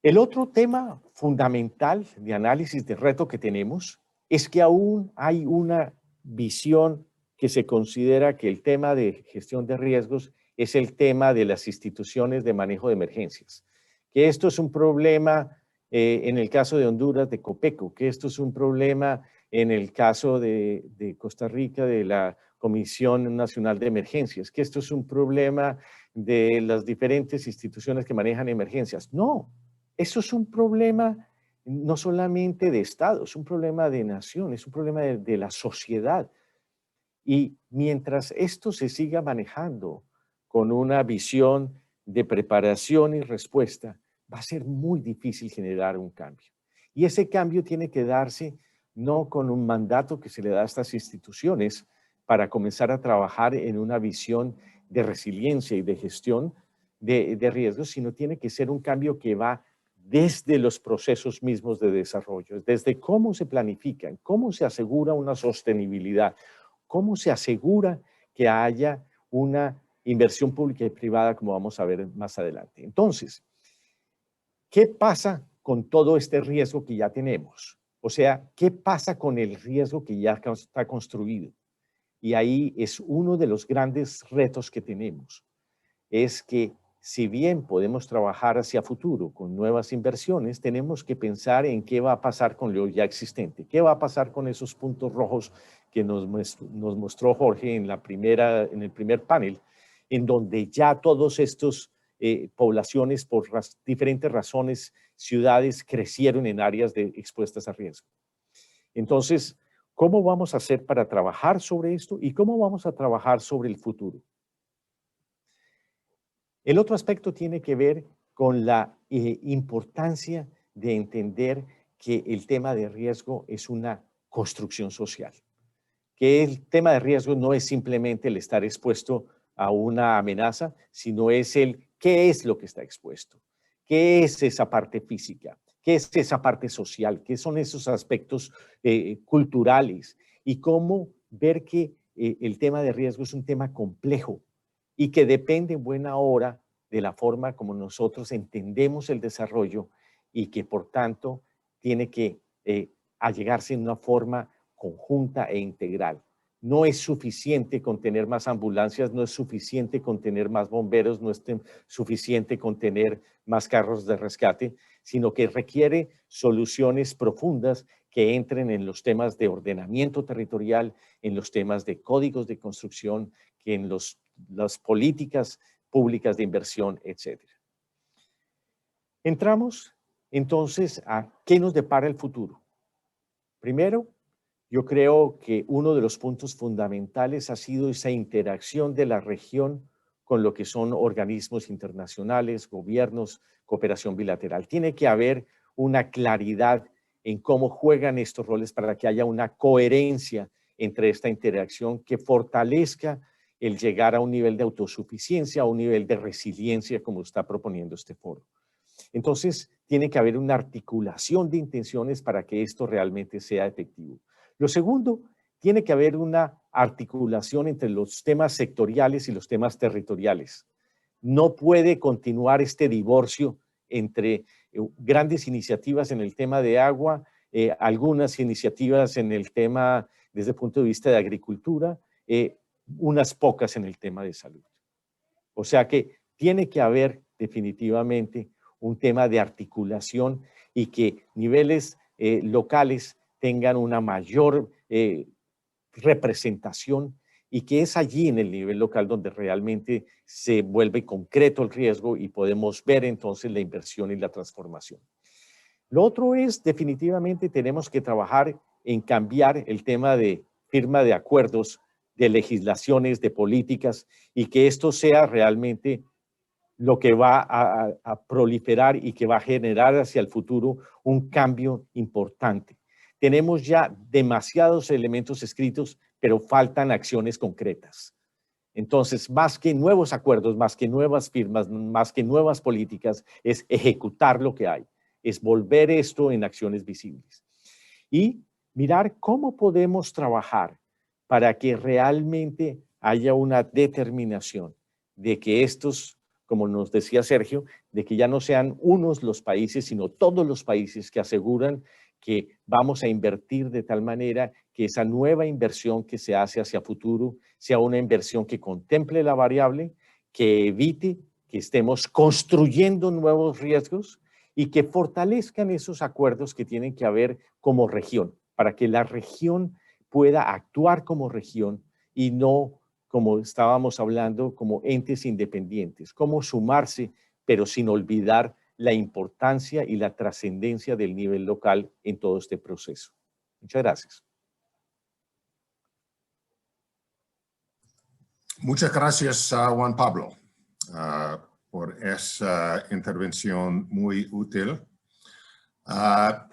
El otro tema fundamental de análisis de reto que tenemos es que aún hay una visión que se considera que el tema de gestión de riesgos es el tema de las instituciones de manejo de emergencias. Que esto es un problema en el caso de Honduras de Copeco, que esto es un problema en el caso de Costa Rica de la Comisión Nacional de Emergencias, que esto es un problema de las diferentes instituciones que manejan emergencias. No, eso es un problema no solamente de Estado, es un problema de nación, es un problema de la sociedad. Y mientras esto se siga manejando con una visión de preparación y respuesta, va a ser muy difícil generar un cambio. Y ese cambio tiene que darse no con un mandato que se le da a estas instituciones para comenzar a trabajar en una visión de resiliencia y de gestión de riesgos, sino tiene que ser un cambio que va desde los procesos mismos de desarrollo, desde cómo se planifican, cómo se asegura una sostenibilidad, cómo se asegura que haya una inversión pública y privada, como vamos a ver más adelante. Entonces, ¿qué pasa con todo este riesgo que ya tenemos? O sea, ¿qué pasa con el riesgo que ya está construido? Y ahí es uno de los grandes retos que tenemos. Es que si bien podemos trabajar hacia futuro con nuevas inversiones, tenemos que pensar en qué va a pasar con lo ya existente. ¿Qué va a pasar con esos puntos rojos que nos mostró Jorge en el primer panel, en donde ya todos estos poblaciones por diferentes razones, ciudades crecieron en áreas expuestas a riesgo? Entonces, ¿cómo vamos a hacer para trabajar sobre esto y cómo vamos a trabajar sobre el futuro? El otro aspecto tiene que ver con la importancia de entender que el tema de riesgo es una construcción social, que el tema de riesgo no es simplemente el estar expuesto a una amenaza, sino es el qué es lo que está expuesto, qué es esa parte física, qué es esa parte social, qué son esos aspectos culturales y cómo ver que el tema de riesgo es un tema complejo y que depende en buena hora de la forma como nosotros entendemos el desarrollo y que por tanto tiene que allegarse en una forma conjunta e integral. No es suficiente con tener más ambulancias, no es suficiente con tener más bomberos, no es suficiente con tener más carros de rescate, sino que requiere soluciones profundas que entren en los temas de ordenamiento territorial, en los temas de códigos de construcción, que en las políticas públicas de inversión, etc. Entramos entonces a qué nos depara el futuro. Primero, yo creo que uno de los puntos fundamentales ha sido esa interacción de la región con lo que son organismos internacionales, gobiernos, cooperación bilateral. Tiene que haber una claridad en cómo juegan estos roles para que haya una coherencia entre esta interacción que fortalezca el llegar a un nivel de autosuficiencia, a un nivel de resiliencia como está proponiendo este foro. Entonces, tiene que haber una articulación de intenciones para que esto realmente sea efectivo. Lo segundo, tiene que haber una articulación entre los temas sectoriales y los temas territoriales. No puede continuar este divorcio entre grandes iniciativas en el tema de agua, algunas iniciativas en el tema desde el punto de vista de agricultura, unas pocas en el tema de salud. O sea que tiene que haber definitivamente un tema de articulación y que niveles locales tengan una mayor representación y que es allí en el nivel local donde realmente se vuelve concreto el riesgo y podemos ver entonces la inversión y la transformación. Lo otro es definitivamente tenemos que trabajar en cambiar el tema de firma de acuerdos, de legislaciones, de políticas y que esto sea realmente lo que va a proliferar y que va a generar hacia el futuro un cambio importante. Tenemos ya demasiados elementos escritos, pero faltan acciones concretas. Entonces, más que nuevos acuerdos, más que nuevas firmas, más que nuevas políticas, es ejecutar lo que hay, es volver esto en acciones visibles. Y mirar cómo podemos trabajar para que realmente haya una determinación de que estos, como nos decía Sergio, de que ya no sean unos los países, sino todos los países que aseguran que vamos a invertir de tal manera que esa nueva inversión que se hace hacia futuro sea una inversión que contemple la variable, que evite que estemos construyendo nuevos riesgos y que fortalezcan esos acuerdos que tienen que haber como región, para que la región pueda actuar como región y no, como estábamos hablando, como entes independientes, como sumarse, pero sin olvidar la importancia y la trascendencia del nivel local en todo este proceso. Muchas gracias. Muchas gracias, Juan Pablo, por esa intervención muy útil.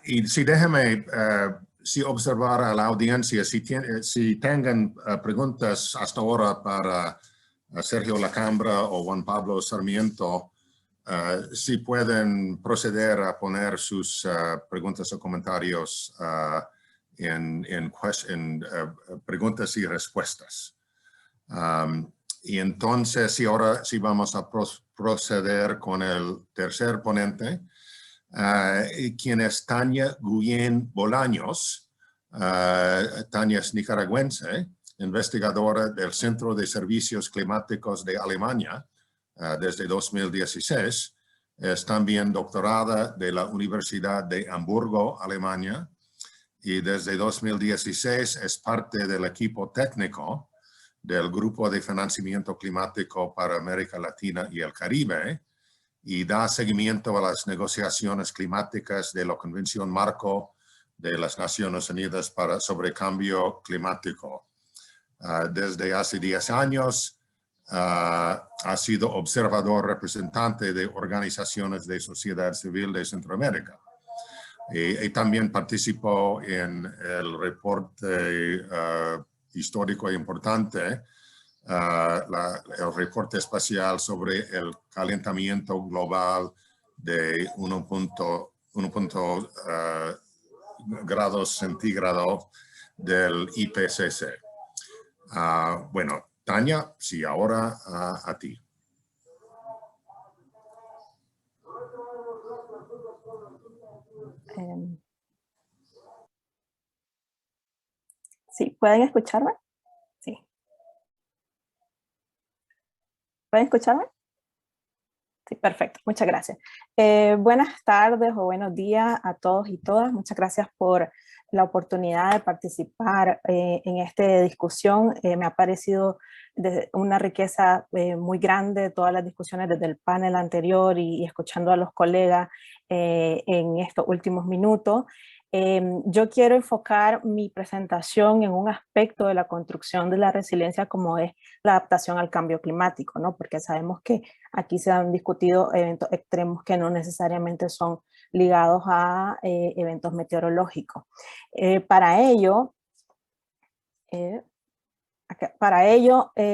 Y sí, déjeme observar a la audiencia, si tengan preguntas hasta ahora para Sergio Lacambra o Juan Pablo Sarmiento, si pueden proceder a poner sus preguntas o comentarios en preguntas y respuestas. Y entonces, ahora sí vamos a proceder con el tercer ponente, quien es Tania Guillén Bolaños. Tania es nicaragüense, investigadora del Centro de Servicios Climáticos de Alemania desde 2016. Es también doctorada de la Universidad de Hamburgo, Alemania, y desde 2016 es parte del equipo técnico del Grupo de Financiamiento Climático para América Latina y el Caribe, y da seguimiento a las negociaciones climáticas de la Convención Marco de las Naciones Unidas sobre Cambio Climático. Desde hace 10 años ha sido observador representante de organizaciones de sociedad civil de Centroamérica. Y también participó en el reporte histórico e importante, el reporte espacial sobre el calentamiento global de 1.0 grados centígrados del IPCC. Bueno, Tania, sí, ahora a ti. Sí, ¿pueden escucharme? Sí. ¿Pueden escucharme? Sí, perfecto. Muchas gracias. Buenas tardes o buenos días a todos y todas. Muchas gracias por la oportunidad de participar en esta discusión. Me ha parecido una riqueza muy grande todas las discusiones desde el panel anterior y escuchando a los colegas en estos últimos minutos. Yo quiero enfocar mi presentación en un aspecto de la construcción de la resiliencia como es la adaptación al cambio climático, ¿no? Porque sabemos que aquí se han discutido eventos extremos que no necesariamente son ligados a eventos meteorológicos. Para ello,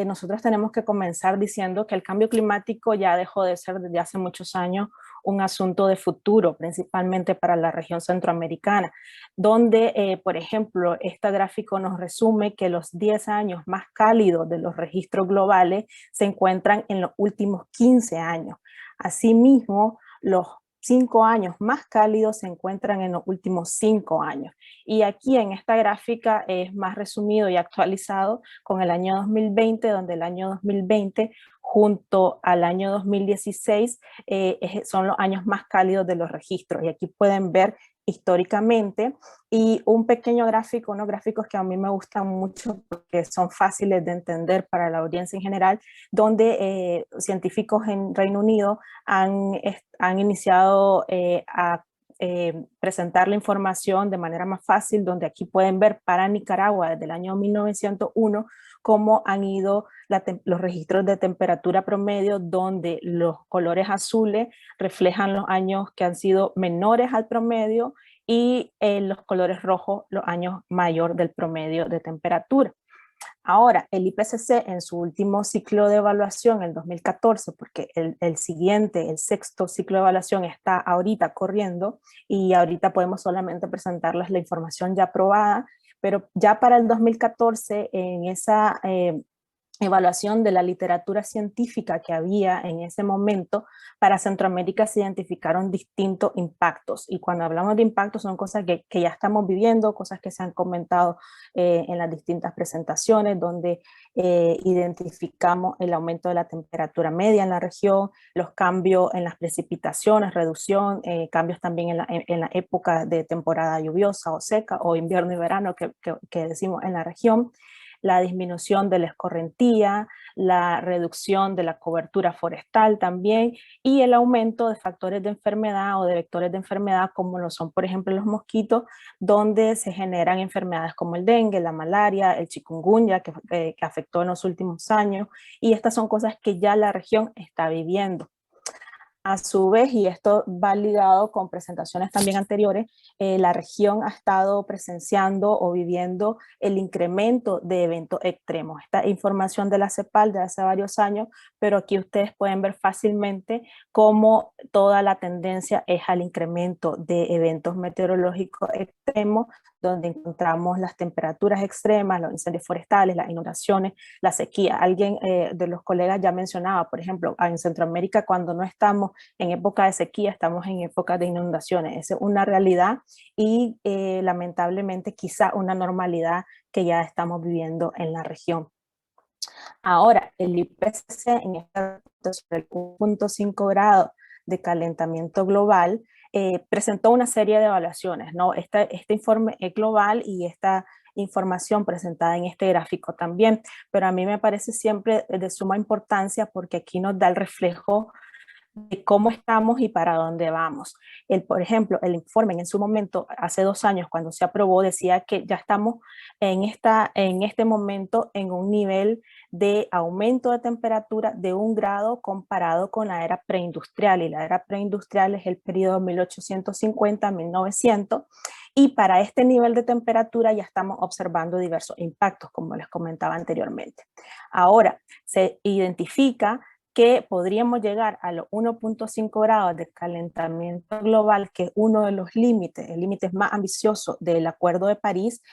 nosotros tenemos que comenzar diciendo que el cambio climático ya dejó de ser desde hace muchos años un asunto de futuro, principalmente para la región centroamericana, donde, por ejemplo, este gráfico nos resume que los 10 años más cálidos de los registros globales se encuentran en los últimos 15 años. Asimismo, los 5 años más cálidos se encuentran en los últimos 5 años. Y aquí en esta gráfica es más resumido y actualizado con el año 2020, donde el año 2020 junto al año 2016 son los años más cálidos de los registros. Y aquí pueden ver históricamente y un pequeño gráfico, unos gráficos que a mí me gustan mucho porque son fáciles de entender para la audiencia en general, donde científicos en Reino Unido han iniciado a presentar la información de manera más fácil, donde aquí pueden ver para Nicaragua desde el año 1901 cómo han ido los registros de temperatura promedio, donde los colores azules reflejan los años que han sido menores al promedio y los colores rojos los años mayor del promedio de temperatura. Ahora, el IPCC en su último ciclo de evaluación, el 2014, porque el siguiente, el sexto ciclo de evaluación está ahorita corriendo y ahorita podemos solamente presentarles la información ya aprobada, pero ya para el 2014 en esa evaluación de la literatura científica que había en ese momento, para Centroamérica se identificaron distintos impactos. Y cuando hablamos de impactos son cosas que ya estamos viviendo, cosas que se han comentado en las distintas presentaciones, donde identificamos el aumento de la temperatura media en la región, los cambios en las precipitaciones, reducción, cambios también en la época de temporada lluviosa o seca, o invierno y verano que decimos en la región, la disminución de la escorrentía, la reducción de la cobertura forestal también, y el aumento de factores de enfermedad o de vectores de enfermedad, como lo son, por ejemplo, los mosquitos, donde se generan enfermedades como el dengue, la malaria, el chikungunya, que afectó en los últimos años, y estas son cosas que ya la región está viviendo. A su vez, y esto va ligado con presentaciones también anteriores, la región ha estado presenciando o viviendo el incremento de eventos extremos. Esta información de la CEPAL de hace varios años, pero aquí ustedes pueden ver fácilmente cómo toda la tendencia es al incremento de eventos meteorológicos extremos, donde encontramos las temperaturas extremas, los incendios forestales, las inundaciones, la sequía. Alguien de los colegas ya mencionaba, por ejemplo, en Centroamérica, cuando no estamos en época de sequía, estamos en época de inundaciones. Esa es una realidad y lamentablemente quizá una normalidad que ya estamos viviendo en la región. Ahora, el IPCC en esta sobre el 1.5 grado de calentamiento global presentó una serie de evaluaciones, ¿no? Este informe es global y esta información presentada en este gráfico también, pero a mí me parece siempre de suma importancia porque aquí nos da el reflejo de cómo estamos y para dónde vamos. Por ejemplo, el informe en su momento, hace 2 años, cuando se aprobó, decía que ya estamos en este momento en un nivel de aumento de temperatura de 1 grado comparado con la era preindustrial, y la era preindustrial es el periodo 1850-1900, y para este nivel de temperatura ya estamos observando diversos impactos, como les comentaba anteriormente. Ahora, se identifica que podríamos llegar a los 1.5 grados de calentamiento global, que es uno de los límites, el límite más ambicioso del Acuerdo de París.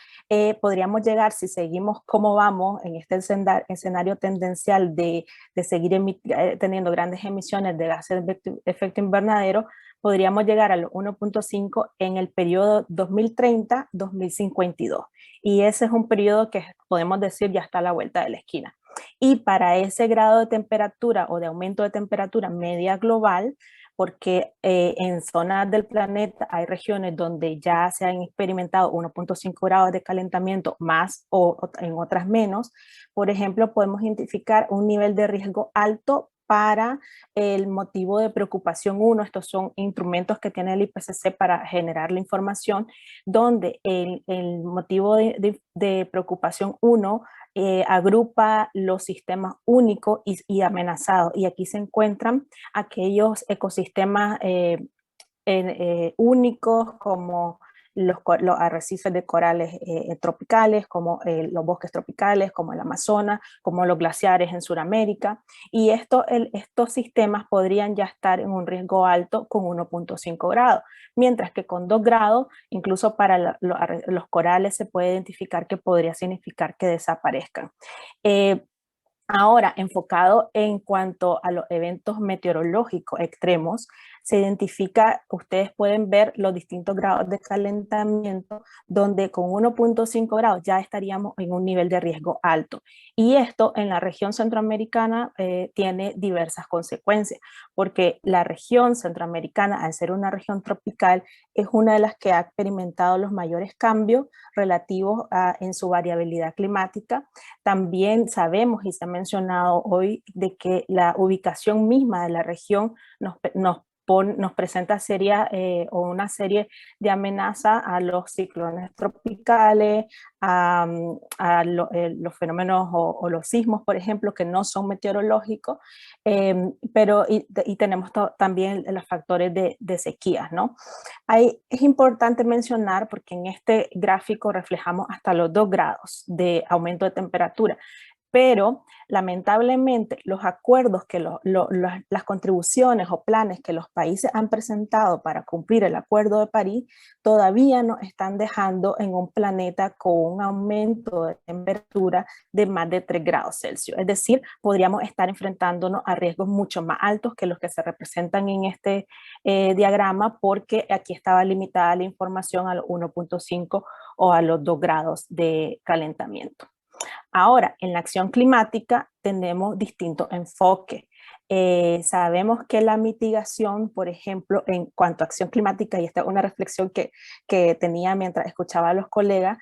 Podríamos llegar, si seguimos como vamos en este escenario tendencial de seguir teniendo grandes emisiones de gases de efecto invernadero, podríamos llegar a los 1.5 en el periodo 2030-2052. Y ese es un periodo que podemos decir ya está a la vuelta de la esquina. Y para ese grado de temperatura o de aumento de temperatura media global, porque en zonas del planeta hay regiones donde ya se han experimentado 1.5 grados de calentamiento más o en otras menos, por ejemplo, podemos identificar un nivel de riesgo alto para el motivo de preocupación 1. Estos son instrumentos que tiene el IPCC para generar la información, donde el motivo de preocupación 1 agrupa los sistemas únicos y amenazados, y aquí se encuentran aquellos ecosistemas únicos como los arrecifes de corales tropicales, como los bosques tropicales, como el Amazonas, como los glaciares en Sudamérica, y estos sistemas podrían ya estar en un riesgo alto con 1.5 grados, mientras que con 2 grados, incluso para los corales se puede identificar que podría significar que desaparezcan. Ahora, enfocado en cuanto a los eventos meteorológicos extremos, se identifica, ustedes pueden ver los distintos grados de calentamiento, donde con 1.5 grados ya estaríamos en un nivel de riesgo alto. Y esto en la región centroamericana tiene diversas consecuencias, porque la región centroamericana, al ser una región tropical, es una de las que ha experimentado los mayores cambios relativos en su variabilidad climática. También sabemos y se ha mencionado hoy de que la ubicación misma de la región nos presenta una serie de amenazas a los ciclones tropicales, a los fenómenos o los sismos, por ejemplo, que no son meteorológicos, pero tenemos también los factores de sequías, ¿no? Es importante mencionar, porque en este gráfico reflejamos hasta los 2 grados de aumento de temperatura, pero lamentablemente los acuerdos que las contribuciones o planes que los países han presentado para cumplir el Acuerdo de París todavía nos están dejando en un planeta con un aumento de temperatura de más de 3 grados Celsius. Es decir, podríamos estar enfrentándonos a riesgos mucho más altos que los que se representan en este diagrama, porque aquí estaba limitada la información a los 1.5 o a los 2 grados de calentamiento. Ahora, en la acción climática tenemos distintos enfoques. Sabemos que la mitigación, por ejemplo, en cuanto a acción climática, y esta es una reflexión que tenía mientras escuchaba a los colegas,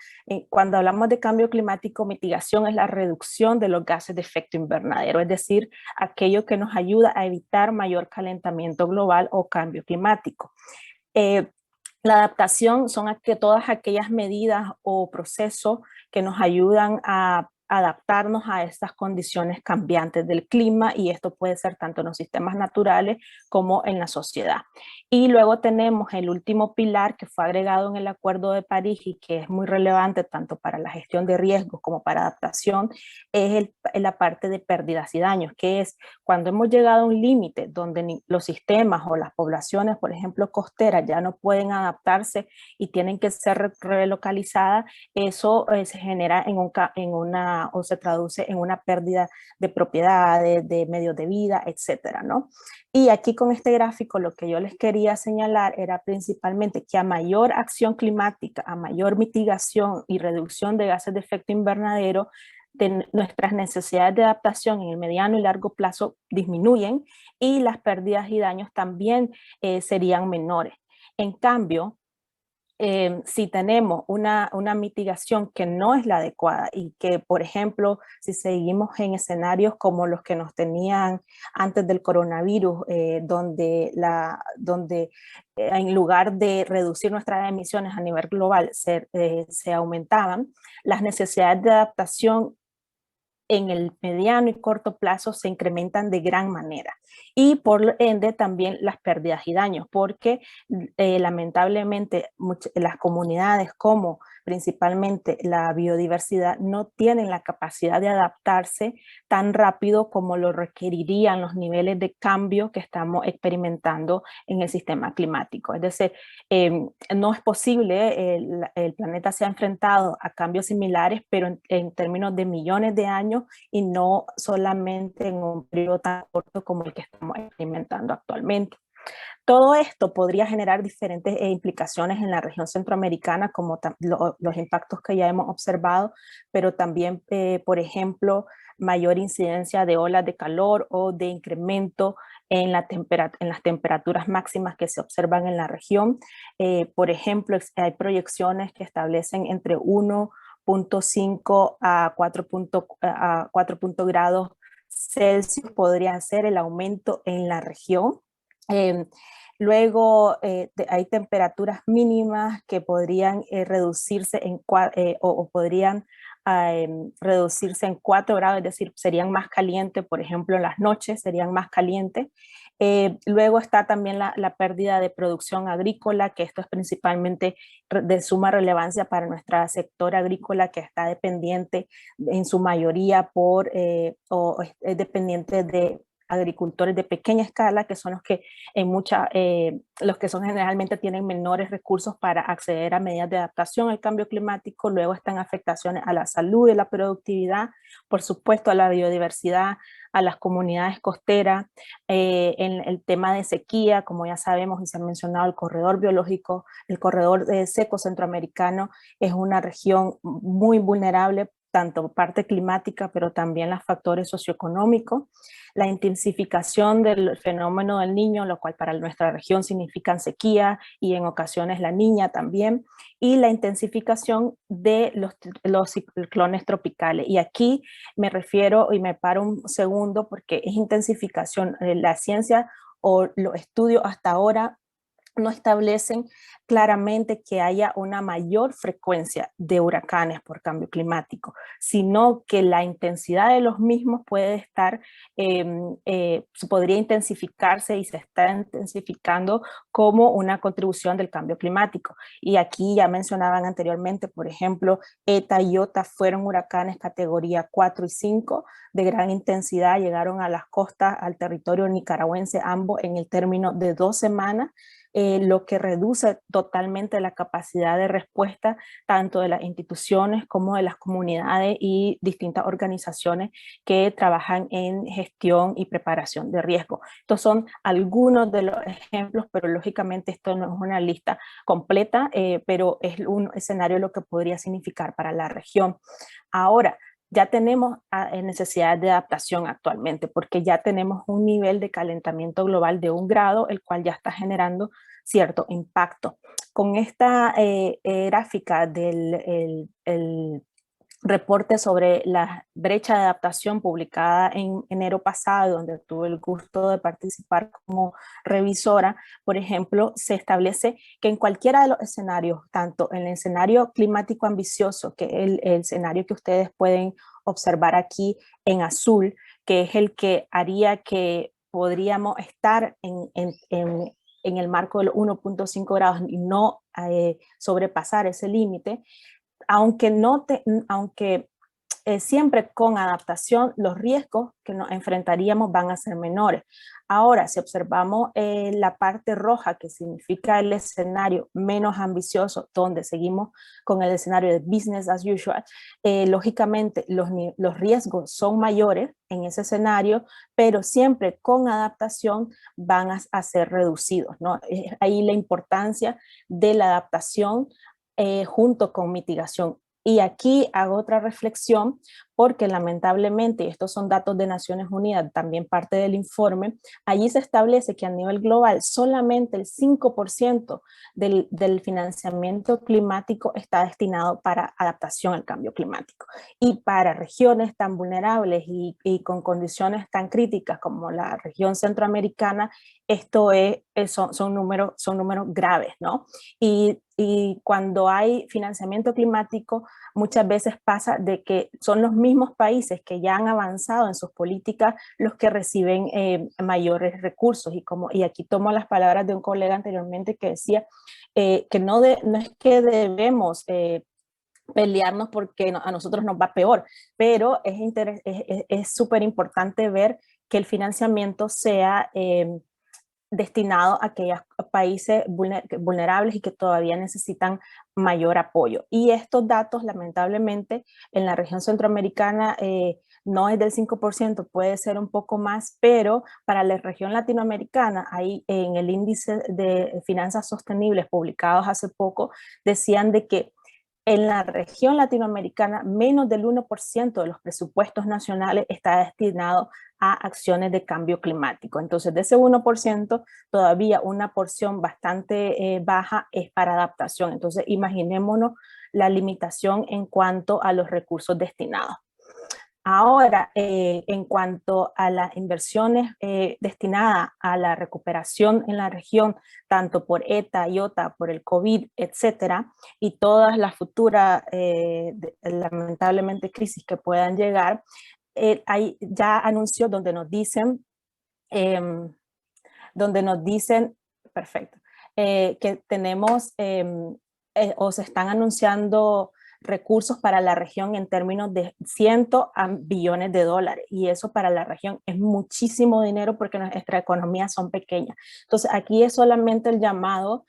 cuando hablamos de cambio climático, mitigación es la reducción de los gases de efecto invernadero, es decir, aquello que nos ayuda a evitar mayor calentamiento global o cambio climático. La adaptación son todas aquellas medidas o procesos que nos ayudan a adaptarnos a estas condiciones cambiantes del clima, y esto puede ser tanto en los sistemas naturales como en la sociedad. Y luego tenemos el último pilar que fue agregado en el Acuerdo de París y que es muy relevante tanto para la gestión de riesgos como para adaptación, es la parte de pérdidas y daños, que es cuando hemos llegado a un límite donde los sistemas o las poblaciones, por ejemplo costeras, ya no pueden adaptarse y tienen que ser relocalizadas. Eso se genera o se traduce en una pérdida de propiedades, de medios de vida, etcétera, ¿no? Y aquí con este gráfico lo que yo les quería señalar era principalmente que a mayor acción climática, a mayor mitigación y reducción de gases de efecto invernadero, nuestras necesidades de adaptación en el mediano y largo plazo disminuyen y las pérdidas y daños también serían menores. En cambio, si tenemos una mitigación que no es la adecuada y que, por ejemplo, si seguimos en escenarios como los que nos tenían antes del coronavirus, donde en lugar de reducir nuestras emisiones a nivel global se aumentaban, las necesidades de adaptación en el mediano y corto plazo se incrementan de gran manera, y por ende también las pérdidas y daños, porque lamentablemente las comunidades como principalmente la biodiversidad no tienen la capacidad de adaptarse tan rápido como lo requerirían los niveles de cambio que estamos experimentando en el sistema climático. Es decir, no es posible, el planeta se ha enfrentado a cambios similares, pero en términos de millones de años y no solamente en un periodo tan corto como el que estamos experimentando actualmente. Todo esto podría generar diferentes implicaciones en la región centroamericana, como los impactos que ya hemos observado, pero también, por ejemplo, mayor incidencia de olas de calor o de incremento en las temperaturas máximas que se observan en la región. Por ejemplo, hay proyecciones que establecen entre 1.5 a 4 grados Celsius podría ser el aumento en la región. Luego hay temperaturas mínimas que podrían reducirse o podrían reducirse en 4 grados, es decir, serían más calientes, por ejemplo, en las noches serían más calientes. Luego está también la pérdida de producción agrícola, que esto es principalmente de suma relevancia para nuestro sector agrícola, que está dependiente en su mayoría o es dependiente de agricultores de pequeña escala, que son los que generalmente tienen menores recursos para acceder a medidas de adaptación al cambio climático. Luego están afectaciones a la salud y la productividad, por supuesto a la biodiversidad, a las comunidades costeras, en el tema de sequía, como ya sabemos y se ha mencionado, el corredor biológico, el corredor seco centroamericano es una región muy vulnerable, tanto parte climática, pero también los factores socioeconómicos, la intensificación del fenómeno del Niño, lo cual para nuestra región significa sequía y en ocasiones la niña también, y la intensificación de los ciclones tropicales. Y aquí me refiero y me paro un segundo porque es intensificación. La ciencia o los estudios hasta ahora no establecen claramente que haya una mayor frecuencia de huracanes por cambio climático, sino que la intensidad de los mismos puede estar, podría intensificarse y se está intensificando como una contribución del cambio climático. Y aquí ya mencionaban anteriormente, por ejemplo, ETA y IOTA fueron huracanes categoría 4 y 5 de gran intensidad, llegaron a las costas, al territorio nicaragüense, ambos en el término de 2 semanas, lo que reduce totalmente la capacidad de respuesta tanto de las instituciones como de las comunidades y distintas organizaciones que trabajan en gestión y preparación de riesgo. Estos son algunos de los ejemplos, pero lógicamente esto no es una lista completa, pero es un escenario lo que podría significar para la región. Ahora, ya tenemos necesidades de adaptación actualmente, porque ya tenemos un nivel de calentamiento global de 1 grado, el cual ya está generando cierto impacto. Con esta gráfica del el reporte sobre la brecha de adaptación publicada en enero pasado, donde tuve el gusto de participar como revisora, por ejemplo, se establece que en cualquiera de los escenarios, tanto en el escenario climático ambicioso, que es el escenario que ustedes pueden observar aquí en azul, que es el que haría que podríamos estar en el marco de los 1.5 grados y no sobrepasar ese límite, aunque siempre con adaptación, los riesgos que nos enfrentaríamos van a ser menores. Ahora, si observamos la parte roja, que significa el escenario menos ambicioso, donde seguimos con el escenario de business as usual, lógicamente los riesgos son mayores en ese escenario, pero siempre con adaptación van a ser reducidos, ¿no? Ahí la importancia de la adaptación junto con mitigación. Y aquí hago otra reflexión porque lamentablemente, estos son datos de Naciones Unidas, también parte del informe, allí se establece que a nivel global solamente el 5% del financiamiento climático está destinado para adaptación al cambio climático. Y para regiones tan vulnerables y con condiciones tan críticas como la región centroamericana, esto son números graves, ¿no? Y cuando hay financiamiento climático, muchas veces pasa de que son los mismos países que ya han avanzado en sus políticas los que reciben mayores recursos. Y aquí tomo las palabras de un colega anteriormente que decía que no es que debemos pelearnos porque a nosotros nos va peor, pero es súper importante ver que el financiamiento sea destinado a aquellos países vulnerables y que todavía necesitan mayor apoyo. Y estos datos, lamentablemente, en la región centroamericana no es del 5%, puede ser un poco más, pero para la región latinoamericana, ahí en el índice de finanzas sostenibles publicados hace poco, decían de que en la región latinoamericana, menos del 1% de los presupuestos nacionales está destinado a acciones de cambio climático. Entonces, de ese 1%, todavía una porción bastante baja es para adaptación. Entonces, imaginémonos la limitación en cuanto a los recursos destinados. Ahora, en cuanto a las inversiones destinadas a la recuperación en la región, tanto por ETA, IOTA, por el COVID, etcétera, y todas las futuras, lamentablemente, crisis que puedan llegar, hay ya anuncios donde nos dicen, perfecto, que tenemos o se están anunciando recursos para la región en términos de cientos a billones de dólares, y eso para la región es muchísimo dinero porque nuestras economías son pequeñas. Entonces aquí es solamente el llamado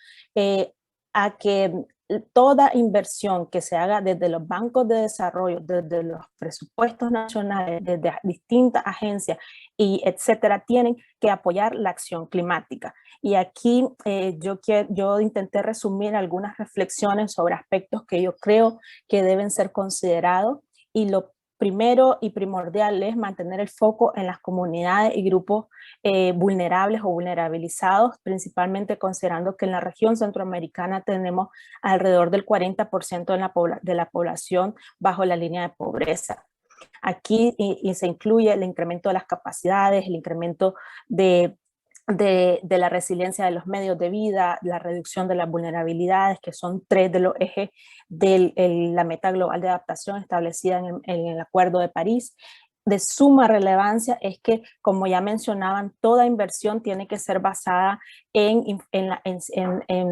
a que toda inversión que se haga desde los bancos de desarrollo, desde los presupuestos nacionales, desde distintas agencias y etcétera, tienen que apoyar la acción climática. Y aquí yo intenté resumir algunas reflexiones sobre aspectos que yo creo que deben ser considerados, y lo primero y primordial es mantener el foco en las comunidades y grupos vulnerables o vulnerabilizados, principalmente considerando que en la región centroamericana tenemos alrededor del 40% de la población bajo la línea de pobreza. Aquí y se incluye el incremento de las capacidades, el incremento de de la resiliencia de los medios de vida, la reducción de las vulnerabilidades, que son 3 de los ejes de la meta global de adaptación establecida en el Acuerdo de París. De suma relevancia es que, como ya mencionaban, toda inversión tiene que ser basada en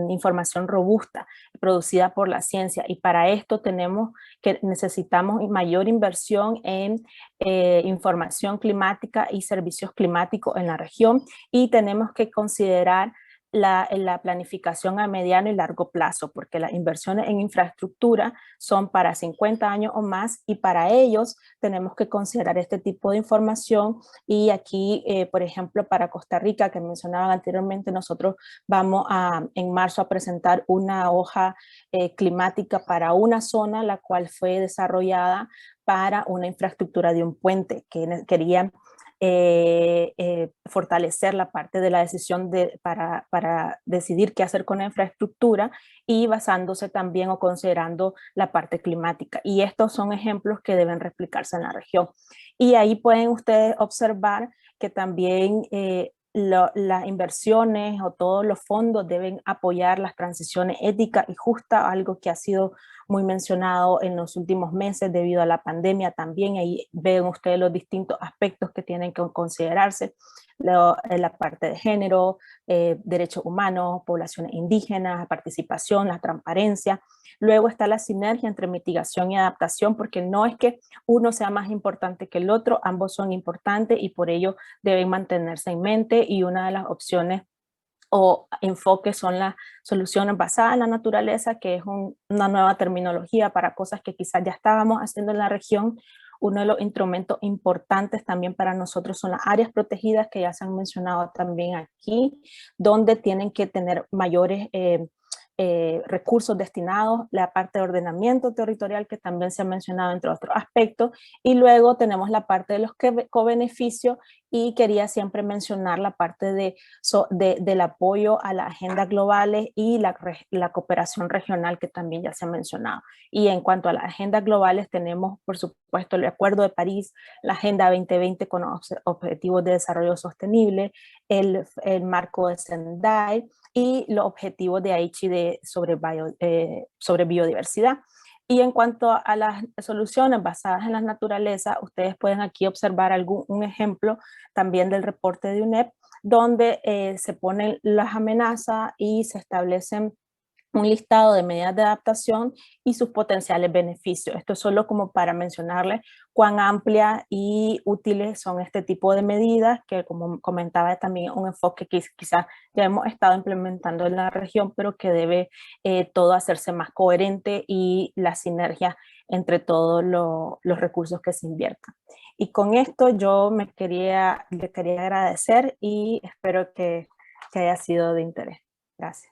información robusta, producida por la ciencia, y para esto necesitamos mayor inversión en información climática y servicios climáticos en la región, y tenemos que considerar la planificación a mediano y largo plazo, porque las inversiones en infraestructura son para 50 años o más, y para ellos tenemos que considerar este tipo de información. Y aquí, por ejemplo, para Costa Rica, que mencionaban anteriormente, nosotros vamos en marzo a presentar una hoja climática para una zona, la cual fue desarrollada para una infraestructura de un puente, que querían fortalecer la parte de la decisión para decidir qué hacer con la infraestructura, y basándose también o considerando la parte climática. Y estos son ejemplos que deben replicarse en la región. Y ahí pueden ustedes observar que también las inversiones o todos los fondos deben apoyar las transiciones éticas y justas, algo que ha sido muy mencionado en los últimos meses debido a la pandemia también. Ahí ven ustedes los distintos aspectos que tienen que considerarse: la parte de género, derechos humanos, poblaciones indígenas, participación, la transparencia. Luego está la sinergia entre mitigación y adaptación, porque no es que uno sea más importante que el otro, ambos son importantes y por ello deben mantenerse en mente, y una de las opciones o enfoques son las soluciones basadas en la naturaleza, que es una nueva terminología para cosas que quizás ya estábamos haciendo en la región. Uno de los instrumentos importantes también para nosotros son las áreas protegidas, que ya se han mencionado también aquí, donde tienen que tener mayores recursos destinados, la parte de ordenamiento territorial, que también se ha mencionado entre otros aspectos, y luego tenemos la parte de los cobeneficios, y quería siempre mencionar la parte del apoyo a las agendas globales y la cooperación regional, que también ya se ha mencionado. Y en cuanto a las agendas globales, tenemos por supuesto el Acuerdo de París, la Agenda 2020 con objetivos de desarrollo sostenible, el marco de Sendai y los objetivos de Aichi sobre biodiversidad. Y en cuanto a las soluciones basadas en la naturaleza, ustedes pueden aquí observar un ejemplo también del reporte de UNEP, donde se ponen las amenazas y se establecen un listado de medidas de adaptación y sus potenciales beneficios. Esto es solo como para mencionarles cuán amplias y útiles son este tipo de medidas, que, como comentaba, también un enfoque que quizás ya hemos estado implementando en la región, pero que debe todo hacerse más coherente y la sinergia entre todos los recursos que se inviertan. Y con esto yo le quería agradecer, y espero que haya sido de interés. Gracias.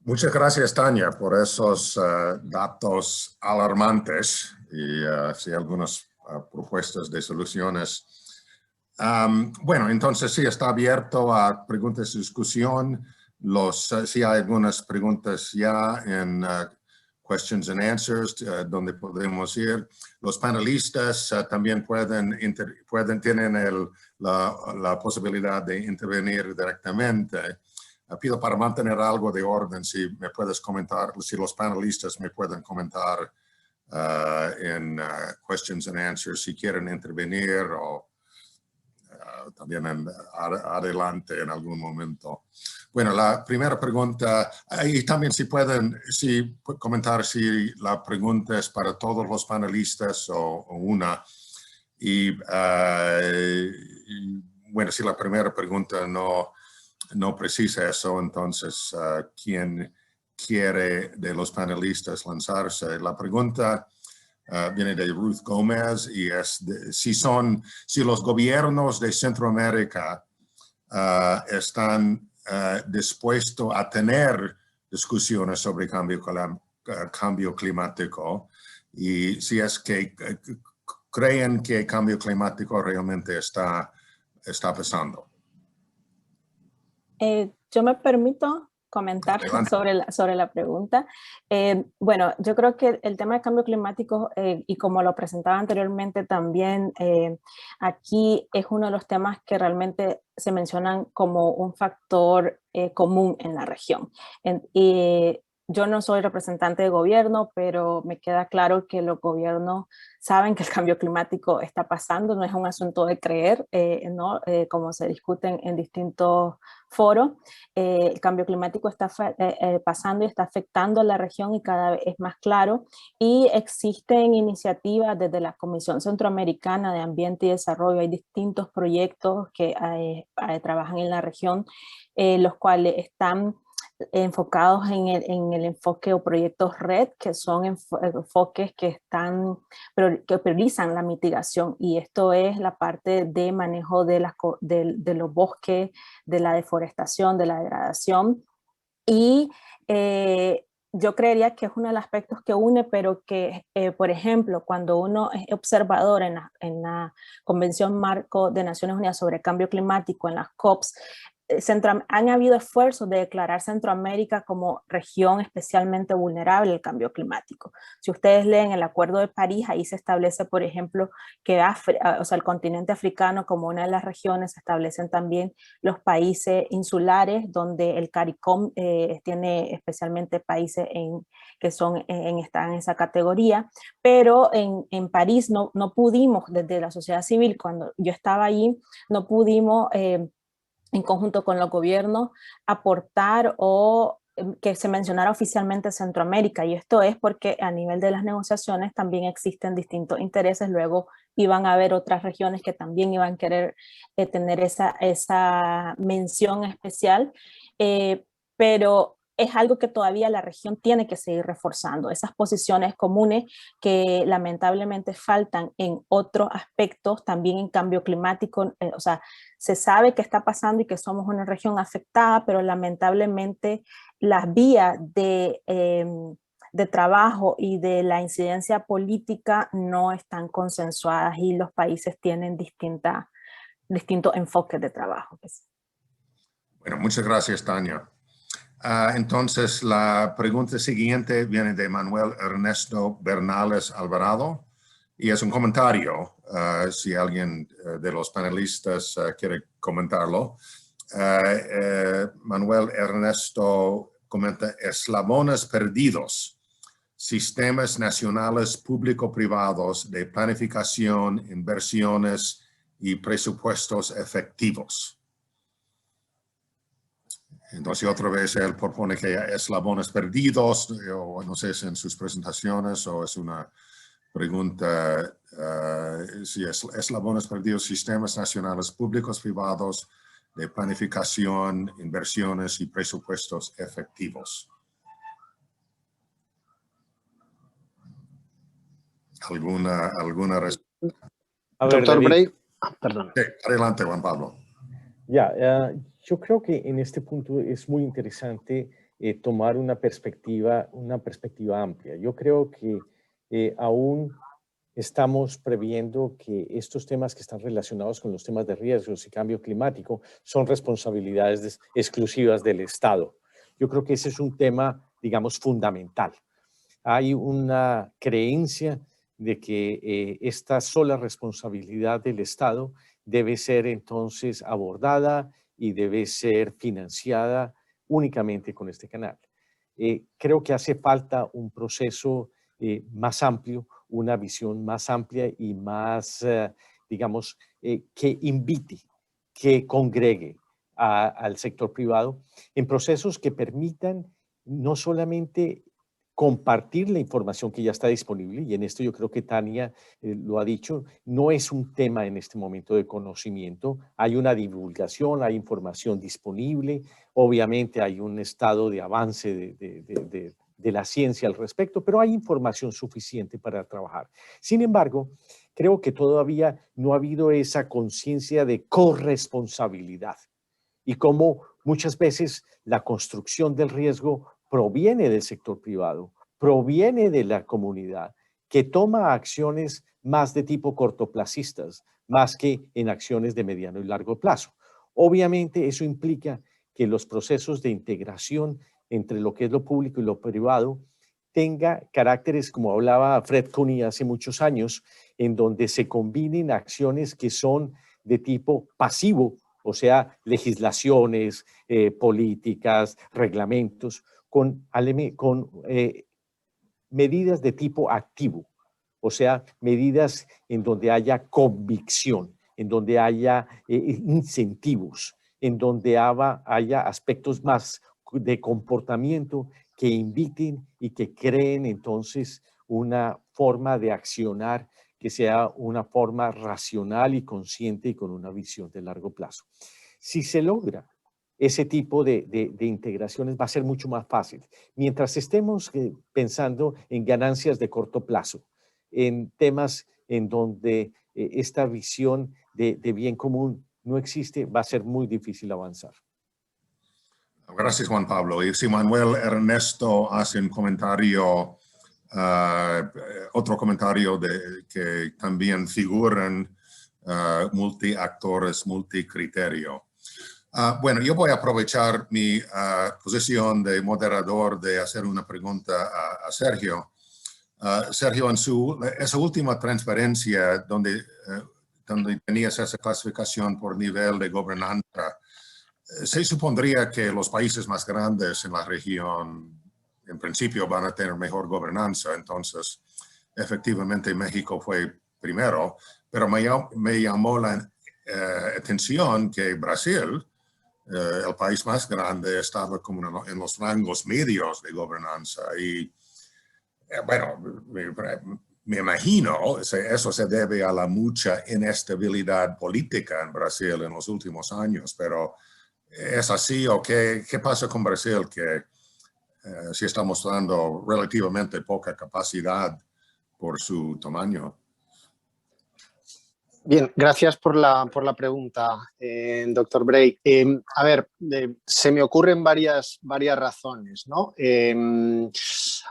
Muchas gracias, Tania, por esos datos alarmantes y sí, algunas propuestas de soluciones. Bueno, entonces sí, está abierto a preguntas y discusión. Sí hay algunas preguntas ya en questions and answers, donde podemos ir. Los panelistas también tienen la posibilidad de intervenir directamente. Pido, para mantener algo de orden, si me puedes comentar, si los panelistas me pueden comentar en questions and answers si quieren intervenir, o también adelante en algún momento. Bueno, la primera pregunta, y también si pueden comentar si la pregunta es para todos los panelistas o una. Y bueno, si la primera pregunta no precisa eso, entonces, ¿quién quiere de los panelistas lanzarse? La pregunta viene de Ruth Gómez y es si los gobiernos de Centroamérica están dispuestos a tener discusiones sobre cambio climático, y si es que creen que el cambio climático realmente está pasando. Yo me permito comentar sobre la pregunta. Bueno, yo creo que el tema de cambio climático, y como lo presentaba anteriormente también, aquí es uno de los temas que realmente se mencionan como un factor común en la región. Yo no soy representante de gobierno, pero me queda claro que los gobiernos saben que el cambio climático está pasando, no es un asunto de creer, ¿no? Como se discuten en distintos foros. El cambio climático está pasando y está afectando a la región y cada vez es más claro. Y existen iniciativas desde la Comisión Centroamericana de Ambiente y Desarrollo, hay distintos proyectos que trabajan en la región, los cuales están enfocados en el enfoque o proyectos RED, que son enfoques que priorizan la mitigación, y esto es la parte de manejo de los bosques, de la deforestación, de la degradación, y yo creería que es uno de los aspectos que une, pero que, por ejemplo, cuando uno es observador en la Convención Marco de Naciones Unidas sobre Cambio Climático, en las COPs, han habido esfuerzos de declarar Centroamérica como región especialmente vulnerable al cambio climático. Si ustedes leen el Acuerdo de París, ahí se establece, por ejemplo, que el continente africano como una de las regiones, se establecen también los países insulares, donde el CARICOM tiene especialmente países que están en esa categoría, pero en París no pudimos, desde la sociedad civil, cuando yo estaba allí, no pudimos en conjunto con los gobiernos, aportar o que se mencionara oficialmente Centroamérica, y esto es porque a nivel de las negociaciones también existen distintos intereses. Luego iban a haber otras regiones que también iban a querer tener esa mención especial, pero es algo que todavía la región tiene que seguir reforzando, esas posiciones comunes que lamentablemente faltan en otros aspectos, también en cambio climático. O sea, se sabe que está pasando y que somos una región afectada, pero lamentablemente las vías de trabajo y de la incidencia política no están consensuadas, y los países tienen distintos enfoques de trabajo. Bueno, muchas gracias, Tania. Entonces, la pregunta siguiente viene de Manuel Ernesto Bernales Alvarado y es un comentario, si alguien de los panelistas quiere comentarlo. Manuel Ernesto comenta: eslabones perdidos, sistemas nacionales público-privados de planificación, inversiones y presupuestos efectivos. Entonces, otra vez él propone que eslabones perdidos, o no sé si en sus presentaciones o es una pregunta, si es eslabones perdidos, sistemas nacionales públicos privados de planificación, inversiones y presupuestos efectivos. ¿Alguna respuesta? Doctor Bray, perdón. Sí, adelante, Juan Pablo. Yo creo que en este punto es muy interesante tomar una perspectiva amplia. Yo creo que aún estamos previendo que estos temas que están relacionados con los temas de riesgos y cambio climático son responsabilidades exclusivas del Estado. Yo creo que ese es un tema, digamos, fundamental. Hay una creencia de que esta sola responsabilidad del Estado debe ser entonces abordada y debe ser financiada únicamente con este canal. Creo que hace falta un proceso más amplio, una visión más amplia y más, digamos, que invite, que congregue al sector privado en procesos que permitan no solamente compartir la información que ya está disponible, y en esto yo creo que Tania lo ha dicho, no es un tema en este momento de conocimiento, hay una divulgación, hay información disponible, obviamente hay un estado de avance de la ciencia al respecto, pero hay información suficiente para trabajar. Sin embargo, creo que todavía no ha habido esa conciencia de corresponsabilidad, y cómo muchas veces la construcción del riesgo proviene del sector privado, proviene de la comunidad, que toma acciones más de tipo cortoplacistas, más que en acciones de mediano y largo plazo. Obviamente eso implica que los procesos de integración entre lo que es lo público y lo privado tenga caracteres, como hablaba Fred Cooney hace muchos años, en donde se combinen acciones que son de tipo pasivo, o sea, legislaciones, políticas, reglamentos, con medidas de tipo activo, o sea, medidas en donde haya convicción, en donde haya incentivos, en donde haya aspectos más de comportamiento que inviten y que creen entonces una forma de accionar que sea una forma racional y consciente y con una visión de largo plazo. Si se logra ese tipo de integraciones, va a ser mucho más fácil. Mientras estemos pensando en ganancias de corto plazo, en temas en donde esta visión de bien común no existe, va a ser muy difícil avanzar. Gracias, Juan Pablo. Y si Manuel Ernesto hace un comentario, otro comentario que también figuran multiactores, multicriterio. Bueno, yo voy a aprovechar mi posición de moderador de hacer una pregunta a Sergio. Sergio, en esa última transparencia donde tenías esa clasificación por nivel de gobernanza, se supondría que los países más grandes en la región, en principio, van a tener mejor gobernanza. Entonces, efectivamente, México fue primero, pero me llamó la atención que Brasil, el país más grande, estaba como en los rangos medios de gobernanza. Y bueno, me imagino eso se debe a la mucha inestabilidad política en Brasil en los últimos años, pero ¿es así o qué pasa con Brasil que sí está mostrando relativamente poca capacidad por su tamaño? Bien, gracias por la pregunta, doctor Bray. A ver, se me ocurren varias razones, ¿no?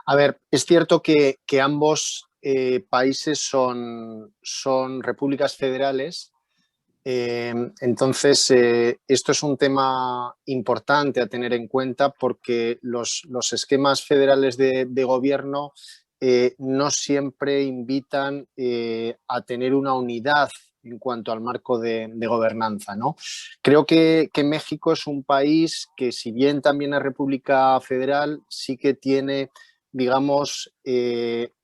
A ver, es cierto que ambos países son repúblicas federales. Entonces, esto es un tema importante a tener en cuenta porque los esquemas federales de gobierno no siempre invitan a tener una unidad en cuanto al marco de gobernanza, ¿no? Creo que México es un país que, si bien también es república federal, sí que tiene, digamos,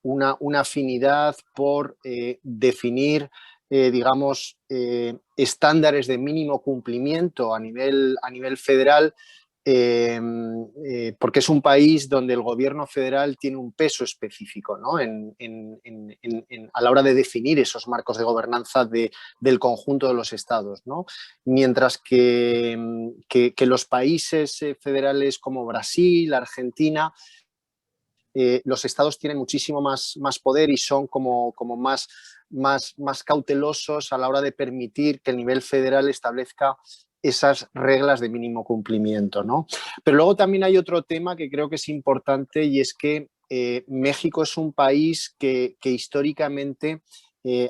una afinidad por definir digamos, estándares de mínimo cumplimiento a nivel federal, porque es un país donde el gobierno federal tiene un peso específico, ¿no? A la hora de definir esos marcos de gobernanza del conjunto de los estados, ¿no? Mientras que los países federales como Brasil, Argentina, los estados tienen muchísimo más poder y son como más cautelosos a la hora de permitir que el nivel federal establezca esas reglas de mínimo cumplimiento, ¿no? Pero luego también hay otro tema que creo que es importante, y es que México es un país que históricamente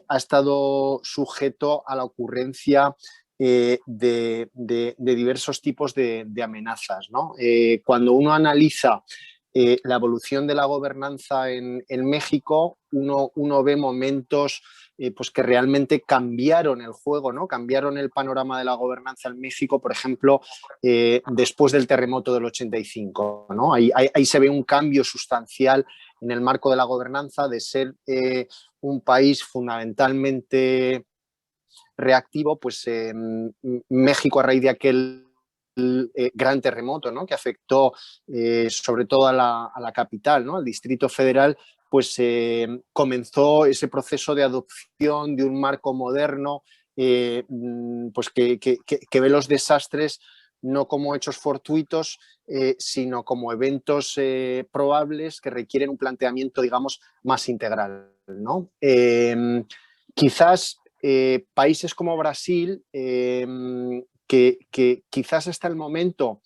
ha estado sujeto a la ocurrencia de diversos tipos de amenazas, ¿no? Cuando uno analiza la evolución de la gobernanza en México, uno ve momentos pues que realmente cambiaron el juego, ¿no? Cambiaron el panorama de la gobernanza en México, por ejemplo, después del terremoto del 85, ¿no? Ahí se ve un cambio sustancial en el marco de la gobernanza, de ser un país fundamentalmente reactivo, pues México, a raíz de aquel gran terremoto, ¿no? Que afectó sobre todo a la capital, ¿no? Al Distrito Federal, pues comenzó ese proceso de adopción de un marco moderno, pues que ve los desastres no como hechos fortuitos, sino como eventos probables que requieren un planteamiento, digamos, más integral, ¿no? Quizás países como Brasil, que quizás hasta el momento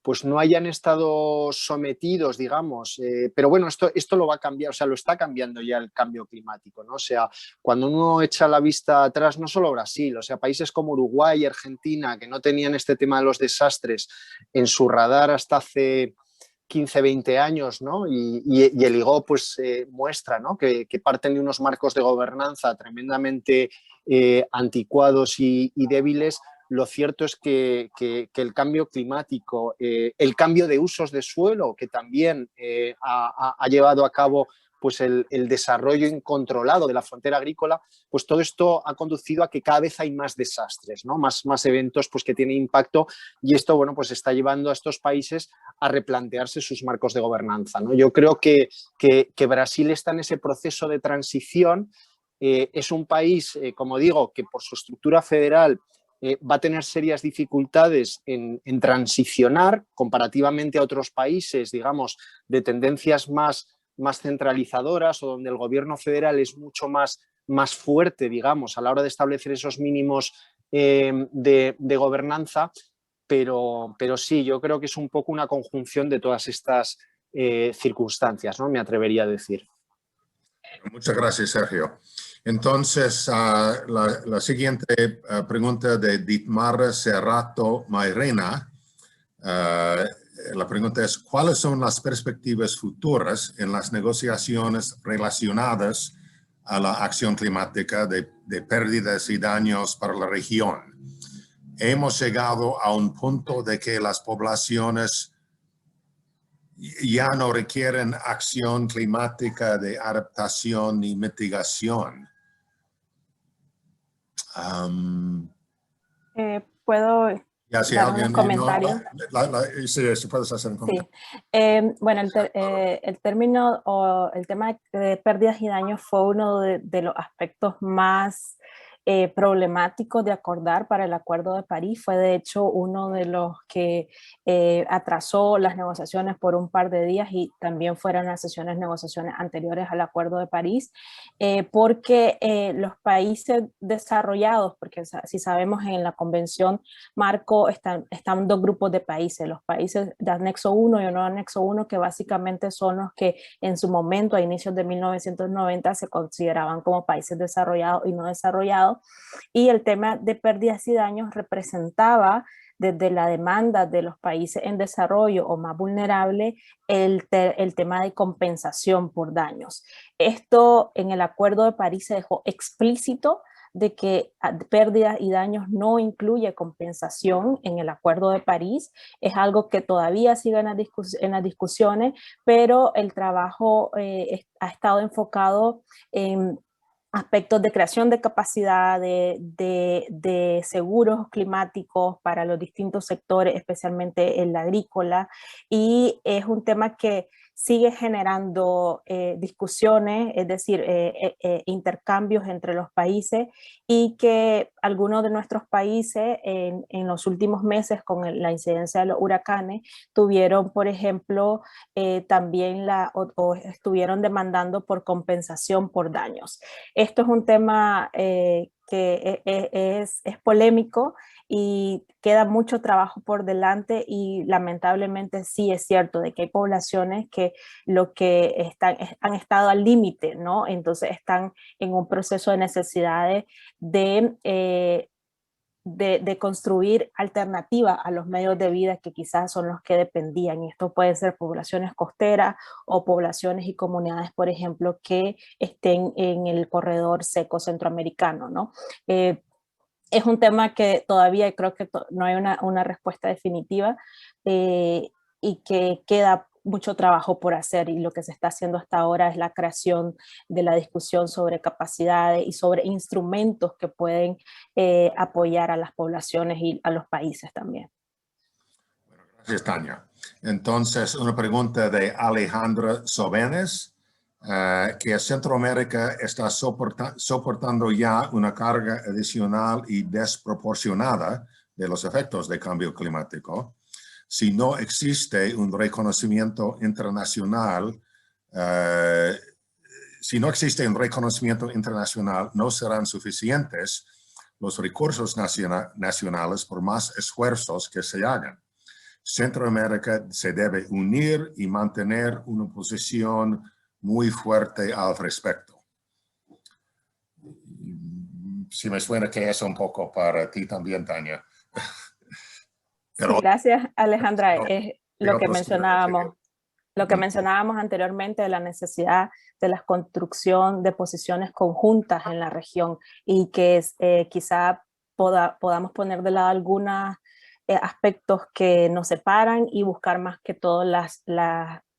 pues no hayan estado sometidos, digamos, pero bueno, esto lo va a cambiar, o sea, lo está cambiando ya el cambio climático, ¿no? O sea, cuando uno echa la vista atrás, no solo Brasil, o sea, países como Uruguay y Argentina, que no tenían este tema de los desastres en su radar hasta hace 15, 20 años, ¿no? Y el IGO pues muestra, ¿no? que parten de unos marcos de gobernanza tremendamente anticuados y débiles. Lo cierto es que el cambio climático, el cambio de usos de suelo, que también ha llevado a cabo pues el desarrollo incontrolado de la frontera agrícola, pues todo esto ha conducido a que cada vez hay más desastres, ¿no? Más eventos pues, que tienen impacto, y esto bueno, pues está llevando a estos países a replantearse sus marcos de gobernanza, ¿no? Yo creo que Brasil está en ese proceso de transición. Es un país, como digo, que por su estructura federal va a tener serias dificultades en transicionar comparativamente a otros países, digamos, de tendencias más centralizadoras, o donde el gobierno federal es mucho más fuerte, digamos, a la hora de establecer esos mínimos de gobernanza, pero sí, yo creo que es un poco una conjunción de todas estas circunstancias, ¿no? Me atrevería a decir. Muchas gracias, Sergio. Entonces, la siguiente pregunta de Dietmar Serrato Mairena. La pregunta es, ¿cuáles son las perspectivas futuras en las negociaciones relacionadas a la acción climática de pérdidas y daños para la región? Hemos llegado a un punto de que las poblaciones ya no requieren acción climática de adaptación y mitigación. ¿Puedo ya, si dar alguien, unos comentarios? sí, puedes hacer un comentario. Sí. Bueno, el término o el tema de pérdidas y daños fue uno de los aspectos más problemáticos de acordar para el Acuerdo de París. Fue de hecho uno de los que atrasó las negociaciones por un par de días, y también fueron las negociaciones anteriores al Acuerdo de París, porque los países desarrollados, porque si sabemos en la Convención Marco están dos grupos de países, los países de Anexo 1 y no Anexo 1, que básicamente son los que en su momento, a inicios de 1990, se consideraban como países desarrollados y no desarrollados. Y el tema de pérdidas y daños representaba, desde la demanda de los países en desarrollo o más vulnerables, el tema de compensación por daños. Esto en el Acuerdo de París se dejó explícito, de que pérdidas y daños no incluye compensación en el Acuerdo de París. Es algo que todavía sigue en las discusiones, pero el trabajo ha estado enfocado en aspectos de creación de capacidad, de seguros climáticos para los distintos sectores, especialmente el agrícola, y es un tema que sigue generando discusiones, es decir, intercambios entre los países, y que algunos de nuestros países en los últimos meses, con la incidencia de los huracanes, tuvieron, por ejemplo, también o estuvieron demandando por compensación por daños. Esto es un tema que es polémico y queda mucho trabajo por delante, y lamentablemente sí es cierto de que hay poblaciones que han estado al límite, ¿no? Entonces están en un proceso de necesidades de construir alternativas a los medios de vida que quizás son los que dependían. Y esto puede ser poblaciones costeras o poblaciones y comunidades, por ejemplo, que estén en el corredor seco centroamericano, ¿no? Es un tema que todavía creo que no hay una respuesta definitiva, y que queda mucho trabajo por hacer, y lo que se está haciendo hasta ahora es la creación de la discusión sobre capacidades y sobre instrumentos que pueden apoyar a las poblaciones y a los países también. Gracias, Tania. Entonces, una pregunta de Alejandra Sobenes, que Centroamérica está soportando ya una carga adicional y desproporcionada de los efectos del cambio climático. Si no existe un reconocimiento internacional, no serán suficientes los recursos nacionales por más esfuerzos que se hagan. Centroamérica se debe unir y mantener una posición muy fuerte al respecto. Si me suena que es un poco para ti también, Tania. Sí, gracias, Alejandra. No, Es pero lo que otros mencionábamos. Lo que mencionábamos anteriormente de la necesidad de la construcción de posiciones conjuntas en la región y que quizá podamos poner de lado algunos aspectos que nos separan y buscar más que todo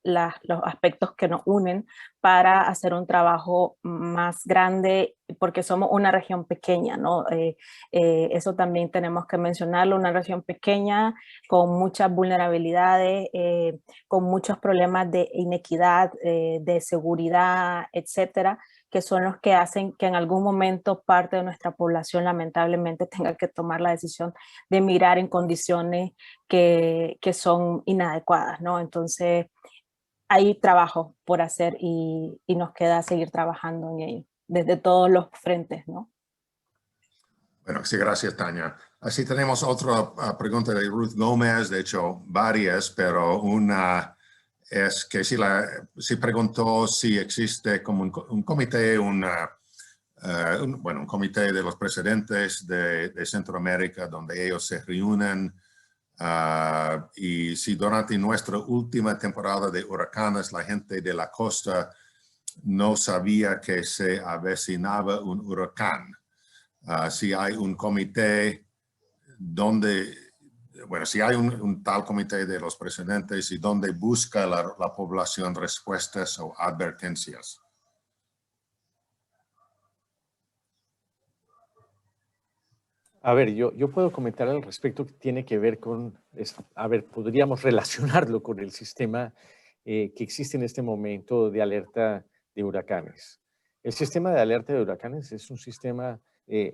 los aspectos que nos unen para hacer un trabajo más grande, porque somos una región pequeña, ¿no? Eso también tenemos que mencionarlo, una región pequeña con muchas vulnerabilidades, con muchos problemas de inequidad, de seguridad, etcétera, que son los que hacen que en algún momento parte de nuestra población lamentablemente tenga que tomar la decisión de emigrar en condiciones que son inadecuadas, ¿no? Entonces, hay trabajo por hacer y nos queda seguir trabajando en ello, desde todos los frentes, ¿no? Bueno, sí, gracias, Tania. Así tenemos otra pregunta de Ruth Gómez, de hecho varias, pero una es que si preguntó si existe como un comité, un comité de los presidentes de Centroamérica donde ellos se reúnen y si durante nuestra última temporada de huracanes la gente de la costa no sabía que se avecinaba un huracán. Si hay un comité donde, bueno, si hay un tal comité de los presidentes y donde busca la población respuestas o advertencias. A ver, yo puedo comentar al respecto que tiene que ver con, a ver, podríamos relacionarlo con el sistema que existe en este momento de alerta de huracanes. El sistema de alerta de huracanes es un sistema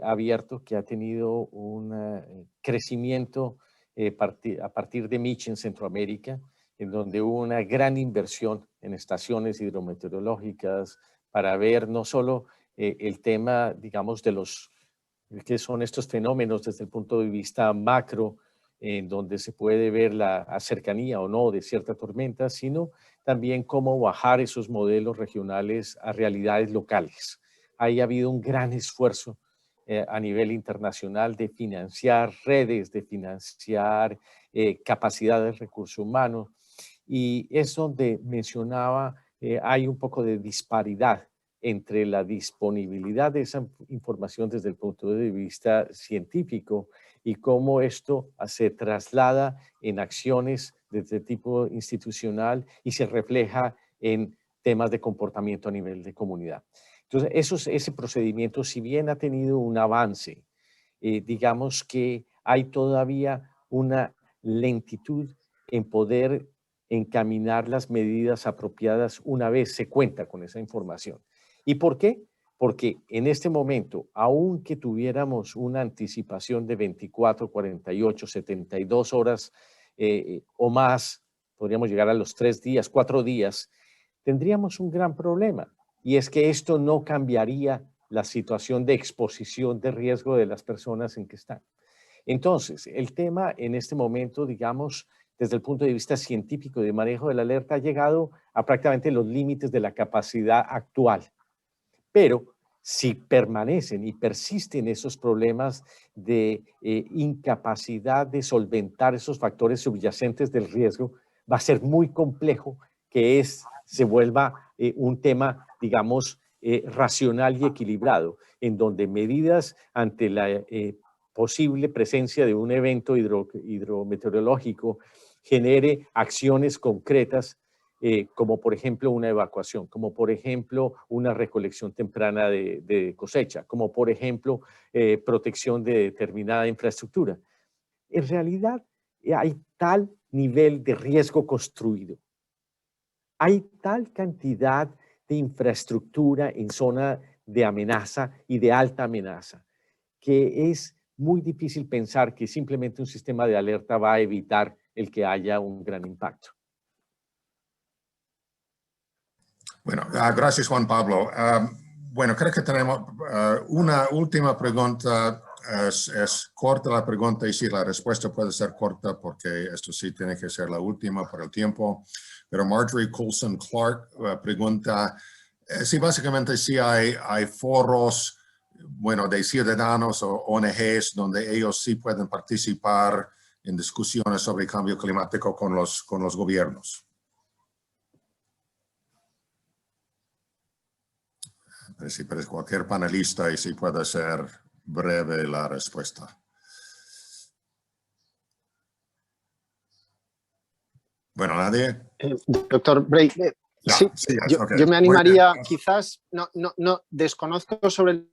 abierto que ha tenido un crecimiento a partir de Mitch en Centroamérica, en donde hubo una gran inversión en estaciones hidrometeorológicas para ver no solo el tema, digamos, de los que son estos fenómenos desde el punto de vista macro, en donde se puede ver la cercanía o no de cierta tormenta, sino también cómo bajar esos modelos regionales a realidades locales. Ahí ha habido un gran esfuerzo a nivel internacional de financiar redes, de financiar capacidades de recursos humanos, y es donde mencionaba, hay un poco de disparidad entre la disponibilidad de esa información desde el punto de vista científico y cómo esto se traslada en acciones de tipo institucional y se refleja en temas de comportamiento a nivel de comunidad. Entonces, ese procedimiento, si bien ha tenido un avance, digamos que hay todavía una lentitud en poder encaminar las medidas apropiadas una vez se cuenta con esa información. ¿Y por qué? Porque en este momento, aunque tuviéramos una anticipación de 24, 48, 72 horas o más, podríamos llegar a los 3 días, 4 días, tendríamos un gran problema. Y es que esto no cambiaría la situación de exposición de riesgo de las personas en que están. Entonces, el tema en este momento, digamos, desde el punto de vista científico de manejo de la alerta, ha llegado a prácticamente los límites de la capacidad actual. Pero si permanecen y persisten esos problemas de incapacidad de solventar esos factores subyacentes del riesgo, va a ser muy complejo que se vuelva un tema, digamos, racional y equilibrado, en donde medidas ante la posible presencia de un evento hidrometeorológico genere acciones concretas, como por ejemplo una evacuación, como por ejemplo una recolección temprana de cosecha, como por ejemplo protección de determinada infraestructura. En realidad hay tal nivel de riesgo construido, hay tal cantidad de infraestructura en zona de amenaza y de alta amenaza, que es muy difícil pensar que simplemente un sistema de alerta va a evitar el que haya un gran impacto. Bueno, gracias Juan Pablo. Bueno, creo que tenemos una última pregunta es corta la pregunta y sí, la respuesta puede ser corta porque esto sí tiene que ser la última por el tiempo. Pero Marjorie Coulson Clark pregunta si básicamente sí hay foros, bueno, de ciudadanos o ONGs donde ellos sí pueden participar en discusiones sobre cambio climático con los gobiernos. Pero cualquier panelista y sí puede ser breve la respuesta. Bueno, ¿nadie? Doctor Bray, sí, okay. Yo me animaría, quizás, no desconozco sobre el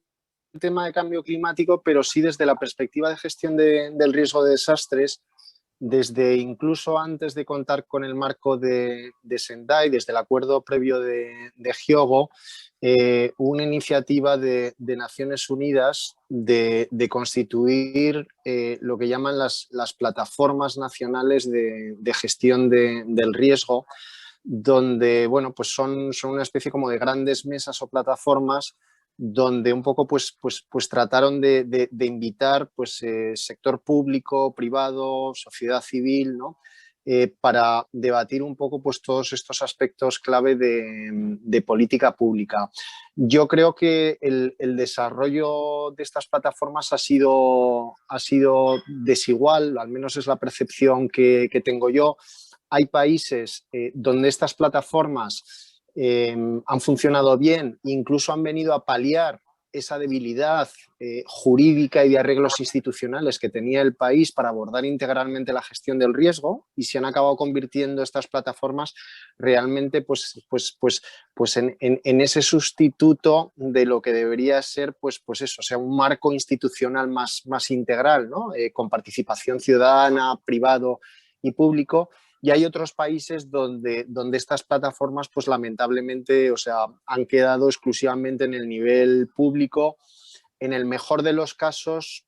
tema de cambio climático, pero sí desde la perspectiva de gestión del riesgo de desastres, desde incluso antes de contar con el marco de Sendai, desde el acuerdo previo de Hyogo, una iniciativa de Naciones Unidas de constituir lo que llaman las plataformas nacionales de gestión del riesgo, donde bueno, pues son una especie como de grandes mesas o plataformas donde un poco pues trataron de invitar pues sector público, privado, sociedad civil, ¿no? Para debatir un poco pues todos estos aspectos clave de política pública. Yo creo que el desarrollo de estas plataformas ha sido desigual, al menos es la percepción que tengo yo. Hay países donde estas plataformas han funcionado bien, incluso han venido a paliar esa debilidad jurídica y de arreglos institucionales que tenía el país para abordar integralmente la gestión del riesgo, y se han acabado convirtiendo estas plataformas realmente pues en ese sustituto de lo que debería ser pues eso, o sea, un marco institucional más integral, ¿no? Con participación ciudadana, privado y público. Y hay otros países donde estas plataformas, pues lamentablemente, o sea, han quedado exclusivamente en el nivel público, en el mejor de los casos,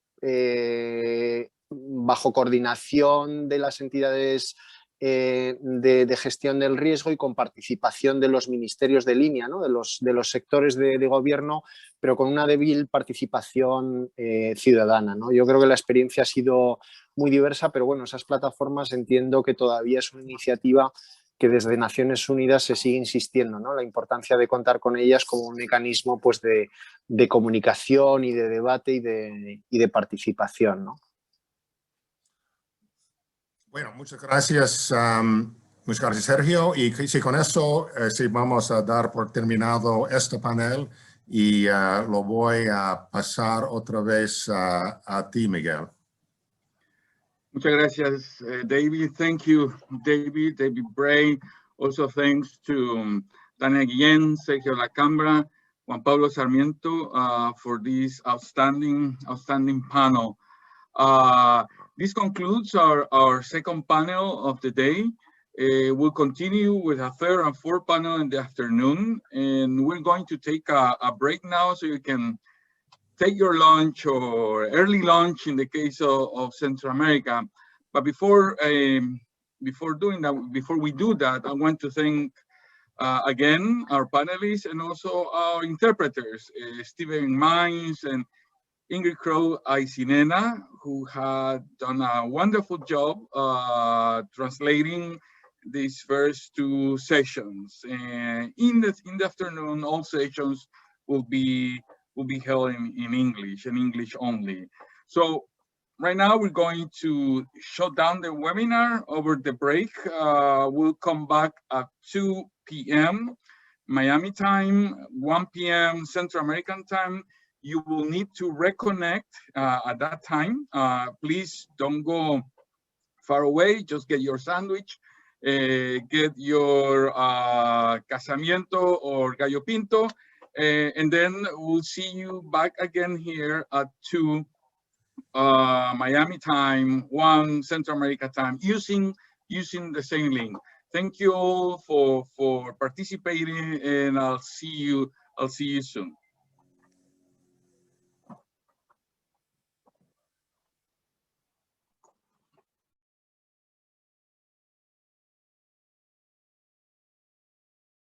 bajo coordinación de las entidades de gestión del riesgo y con participación de los ministerios de línea, ¿no? de los sectores de gobierno, pero con una débil participación ciudadana, ¿no? Yo creo que la experiencia ha sido muy diversa, pero bueno, esas plataformas entiendo que todavía es una iniciativa que desde Naciones Unidas se sigue insistiendo, ¿no? La importancia de contar con ellas como un mecanismo pues, de comunicación y de debate y de participación, ¿no? Bueno, muchas gracias Sergio. Y sí, con eso sí vamos a dar por terminado este panel y lo voy a pasar otra vez a ti, Miguel. Muchas gracias, David. Thank you, David Bray. Also thanks to Tania Guillén, Sergio Lacambra, Juan Pablo Sarmiento for this outstanding panel. This concludes our second panel of the day. We'll continue with a third and fourth panel in the afternoon, and we're going to take a break now so you can take your lunch or early lunch in the case of Central America. But before we do that, I want to thank again our panelists and also our interpreters, Steven Mines and Ingrid Crow Aicinena, who had done a wonderful job translating these first two sessions. And in the afternoon, all sessions will be held in English and English only. So right now we're going to shut down the webinar over the break. We'll come back at 2 p.m. Miami time, 1 p.m. Central American time. You will need to reconnect at that time. Please don't go far away. Just get your sandwich, get your casamiento or gallo pinto, and then we'll see you back again here at 2 Miami time, 1 Central America time, using the same link. Thank you all for participating, and I'll see you soon.